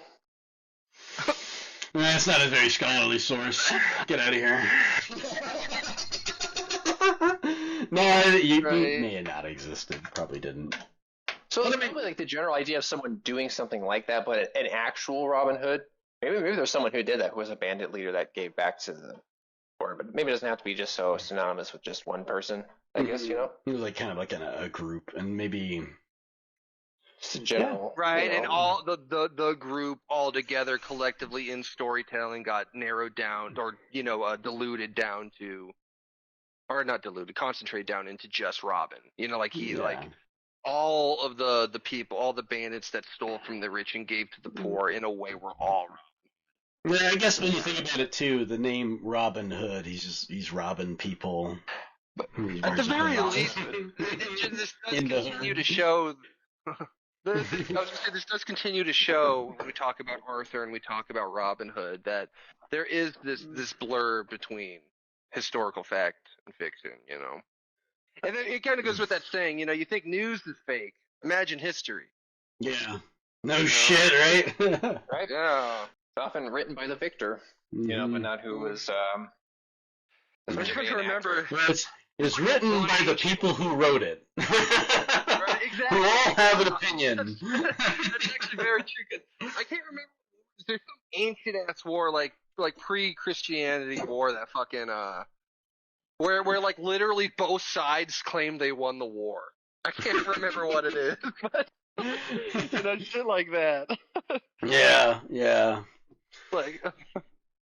That's not a very scholarly source. Get out of here. No, you may have not existed. Probably didn't. So it's probably the general idea of someone doing something like that, but an actual Robin Hood. Maybe there's someone who did that, who was a bandit leader that gave back to the poor, but maybe it doesn't have to be just so synonymous with just one person. I guess It was kind of like in a group, and maybe Just a general. Right, you know. and all the group all together collectively in storytelling got narrowed down, or diluted down to, or not diluted, concentrated down into just Robin. Like all of the people, all the bandits that stole from the rich and gave to the poor, in a way, were all Robin. Yeah, I guess when you think about it too, the name Robin Hood, he's robbing people. At the very least, this does continue to show. I was gonna say, this does continue to show, when we talk about Arthur and we talk about Robin Hood, that there is this blur between historical fact and fiction, And then it kind of goes with that saying, you think news is fake, imagine history. Yeah. No shit, right? Right? Yeah. It's often written by the victor, but not who was. I just have to remember. Well, it's written by the people who wrote it. Right, exactly. Who all have an opinion. That's actually very true. 'Cause I can't remember. There's some ancient ass war, like pre-Christianity war, that fucking where like literally both sides claim they won the war. I can't remember what it is, but shit like that. Yeah. Like,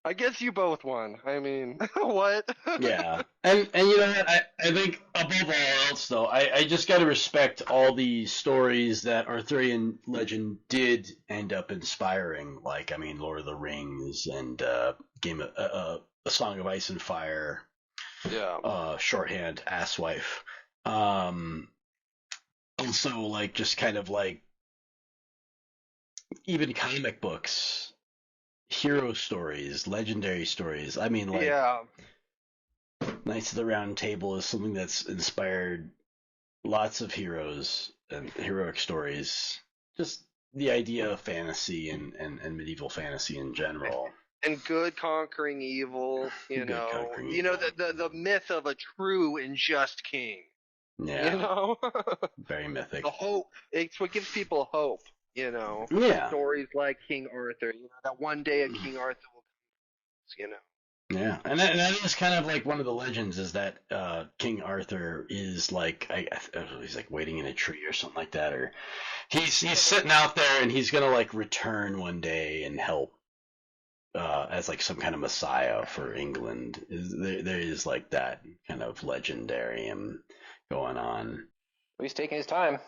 I guess you both won. I mean, what? Yeah. And you know what? I think above all else, though, I just got to respect all the stories that Arthurian legend did end up inspiring. Like, I mean, Lord of the Rings and A Song of Ice and Fire. Yeah. Shorthand, Asswife. Also, like, just kind of like, even comic books, hero stories, legendary stories. I mean, like, Yeah. Knights of the Round Table is something that's inspired lots of heroes and heroic stories. Just the idea of fantasy and medieval fantasy in general. And good conquering evil, the myth of a true and just king. Yeah. Very mythic. The hope. It's what gives people hope, Yeah. Stories like King Arthur, that one day a King Arthur will come, Yeah, and that is kind of like one of the legends, is that King Arthur is like, he's like waiting in a tree or something like that, or he's sitting out there and he's gonna like return one day and help as like some kind of messiah for England. There is like that kind of legendary going on. He's taking his time.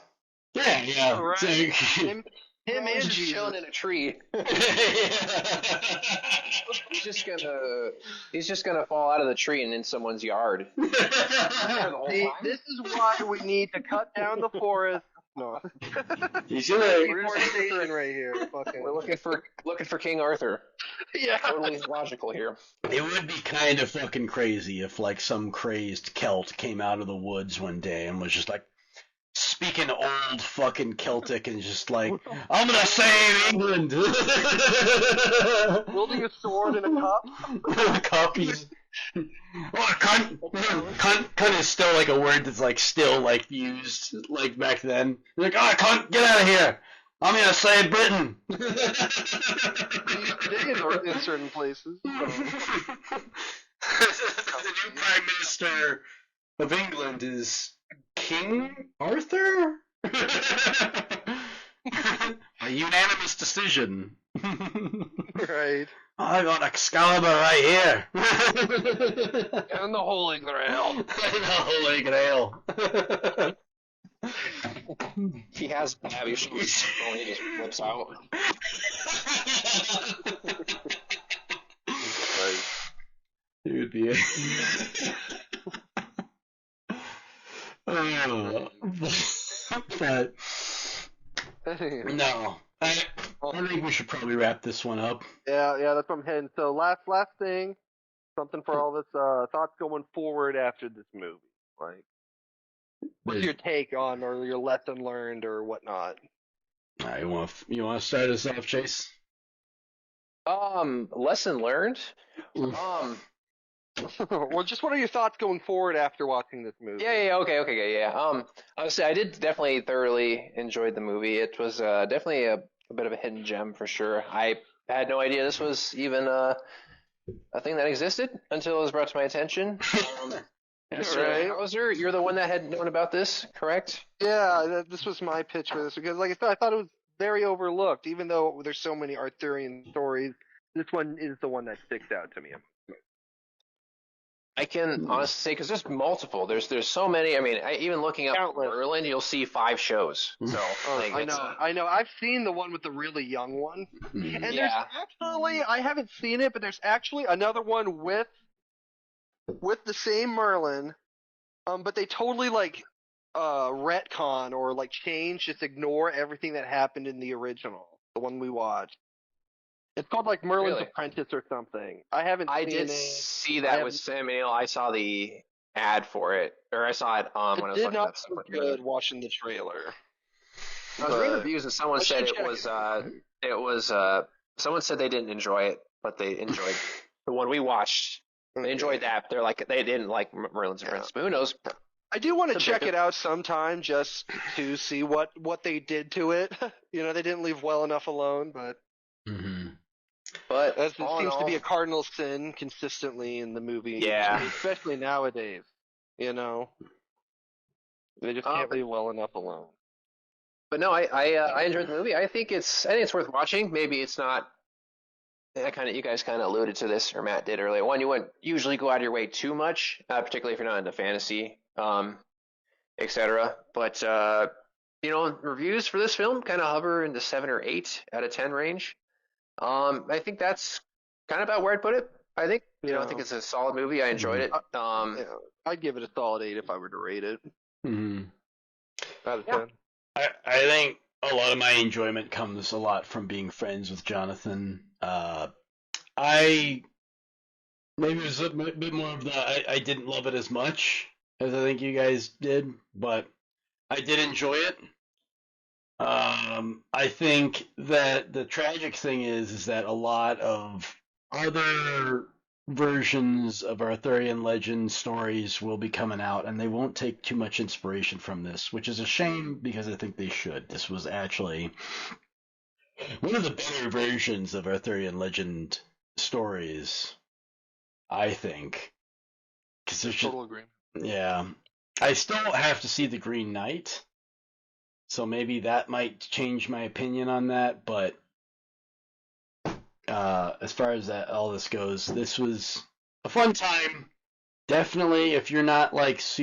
Yeah. Right. Him and just Jesus. chilling in a tree. He's just gonna fall out of the tree and in someone's yard. See, this is why we need to cut down the forest. No. He's gonna. Deforestation right here. Fucking. We're looking for King Arthur. Yeah. Totally logical here. It would be kind of fucking crazy if like some crazed Celt came out of the woods one day and was just like speaking old fucking Celtic and just like, I'm gonna save England. Wielding a sword in a cup. Copies. Oh, cunt is still like a word that's like still like used like back then. Like, oh, cunt, get out of here. I'm gonna save Britain. In certain places. The new Prime Minister of England is King Arthur? A unanimous decision. Right. I got Excalibur right here. And the Holy Grail. The Holy Grail. He has Babby shoes. He just flips out. Right. It would be it. But no, I think we should probably wrap this one up. Yeah, that's what I'm heading. So last thing, something for all this thoughts going forward after this movie. Like, what's your take on, or your lesson learned, or whatnot? All right, you want to start us off, Chase? Lesson learned. Well, just what are your thoughts going forward after watching this movie? Okay. I would say I did definitely thoroughly enjoy the movie. It was definitely a bit of a hidden gem for sure. I had no idea this was even a thing that existed until it was brought to my attention. Mr. Hauser, you're the one that had known about this, correct? Yeah, this was my pitch for this because, like I thought it was very overlooked. Even though there's so many Arthurian stories, this one is the one that sticks out to me. I can honestly say because there's multiple. There's so many. I mean, even looking up Countless. Merlin, you'll see 5 shows. So like, I know. I've seen the one with the really young one, and there's actually I haven't seen it, but there's actually another one with the same Merlin, but they totally like retcon or like change, just ignore everything that happened in the original, the one we watched. It's called like Merlin's Really? Apprentice or something. I haven't. I seen did it. see that with Sam Neill. I saw the ad for it, or I saw it when I was It did looking not up something. look good watching the trailer. I was reading reviews and someone said check it was someone said they didn't enjoy it, but they enjoyed the one we watched. They enjoyed that. They're like they didn't like Merlin's Apprentice. But who knows? I do want to check it out sometime just to see what they did to it. You know, they didn't leave well enough alone, but But that seems to be a cardinal sin consistently in the movie. Yeah. Especially nowadays. You know, they just can't leave well enough alone. But no, I enjoyed the movie. I think it's worth watching. Maybe it's not. You guys kind of alluded to this, or Matt did earlier. One, you wouldn't usually go out of your way too much, particularly if you're not into fantasy, etc. But reviews for this film kind of hover in the 7 or 8 out of 10 range. I think that's kind of about where I'd put it. I think I think it's a solid movie. I enjoyed it. I'd give it a solid 8 if I were to rate it. Out of 10. I think a lot of my enjoyment comes a lot from being friends with Jonathan. Maybe it was a bit more of the I didn't love it as much as I think you guys did, but I did enjoy it. I think that the tragic thing is that a lot of other versions of Arthurian legend stories will be coming out, and they won't take too much inspiration from this, which is a shame because I think they should. This was actually one of the better versions of Arthurian legend stories, I think. Total agreement. Yeah. I still have to see The Green Knight, so maybe that might change my opinion on that, but as far as all this goes, this was a fun time. Definitely, if you're not like if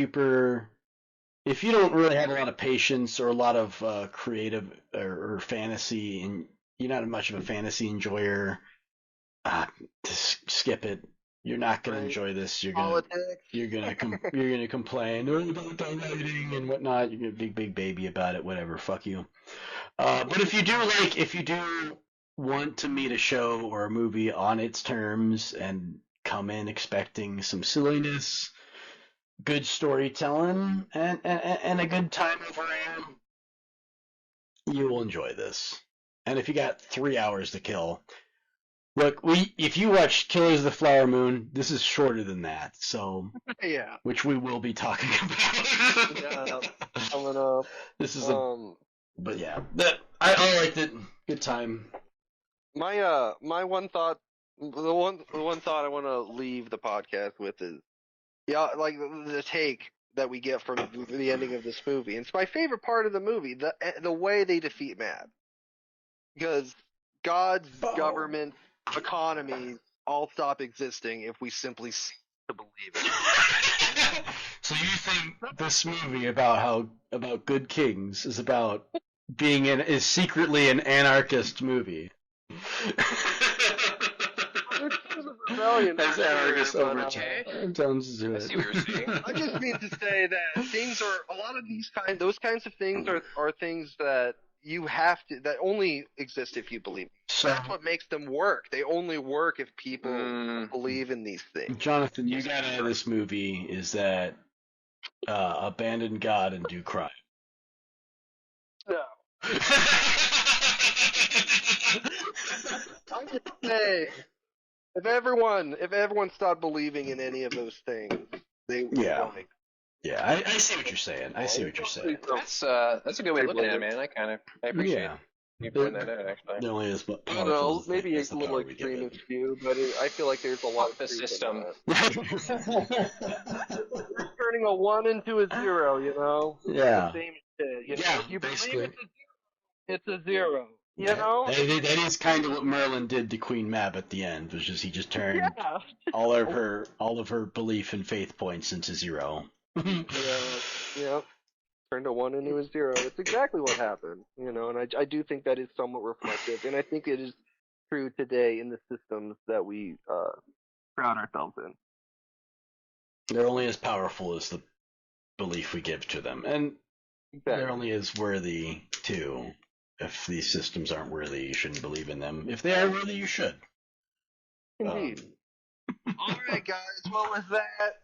you don't really have a lot of patience or a lot of creative or fantasy, and you're not much of a fantasy enjoyer, just skip it. You're not gonna enjoy this. You're gonna complain about the writing and whatnot. You're gonna be a big baby about it. Whatever, fuck you. But if you do want to meet a show or a movie on its terms and come in expecting some silliness, good storytelling, and a good time overall, you will enjoy this. And if you got 3 hours to kill, look, if you watch Killers of the Flower Moon, this is shorter than that, so yeah, which we will be talking about. Yeah, coming up. This is but yeah, I liked it. Good time. My one thought, the one thought I want to leave the podcast with is, like the take that we get from the ending of this movie. And it's my favorite part of the movie, the way they defeat Mad, because God's government, economies all stop existing if we simply cease to believe it. So you think this movie about good kings is about is secretly an anarchist movie? As anarchist over I see what you're saying. I just mean to say that a lot of those kinds of things are things that you have to, that only exist if you believe. So that's what makes them work. They only work if people believe in these things. Jonathan, you got out of this movie is that abandon God and do crime. No. I just say, if everyone stopped believing in any of those things, they don't exist. Yeah, I see what you're saying. That's a good way of looking at it, man. I appreciate you pointing that out, actually. It only is I don't know, maybe it's a little extreme in view, but I feel like there's a lot of the system. turning a 1 into a 0, you know? Yeah. The same shit. You know? Yeah, If you basically. believe it's a 0. You know? That is kind of what Merlin did to Queen Mab at the end, was just he just turned Yeah. all of her belief and faith points into 0. Yeah. Turned a 1 into a 0. It's exactly what happened, you know, and I do think that is somewhat reflective, and I think it is true today in the systems that we crowd ourselves in. They're only as powerful as the belief we give to them, and they're only as worthy too. If these systems aren't worthy, you shouldn't believe in them. If they are worthy, you should. Indeed. All right, guys. Well, with that,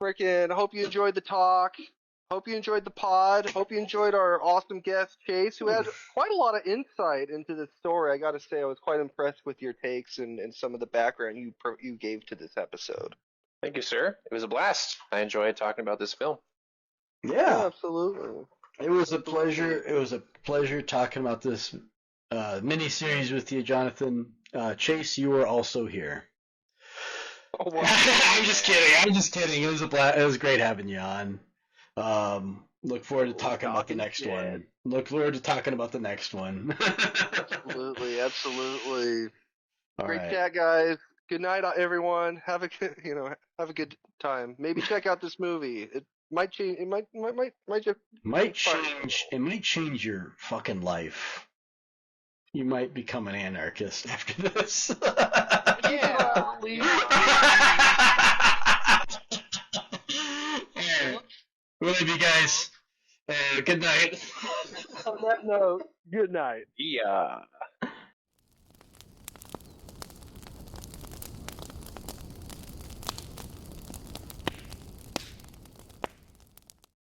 freaking hope you enjoyed the talk. Hope you enjoyed the pod. Hope you enjoyed our awesome guest, Chase, who has quite a lot of insight into this story. I got to say, I was quite impressed with your takes and some of the background you gave to this episode. Thank you, sir. It was a blast. I enjoyed talking about this film. Yeah, absolutely. It was a pleasure. It was a pleasure talking about this miniseries with you, Jonathan. Chase, you were also here. Oh, wow. I'm just kidding. It was a blast. It was great having you on. Look forward to talking about the next one. Absolutely. All Great right. chat, guys. Good night, everyone. Have a good time. Maybe check out this movie. It might change. It might just change. It might change your fucking life. You might become an anarchist after this. Yeah. Love you guys. Good night. On that note, good night. Yeah.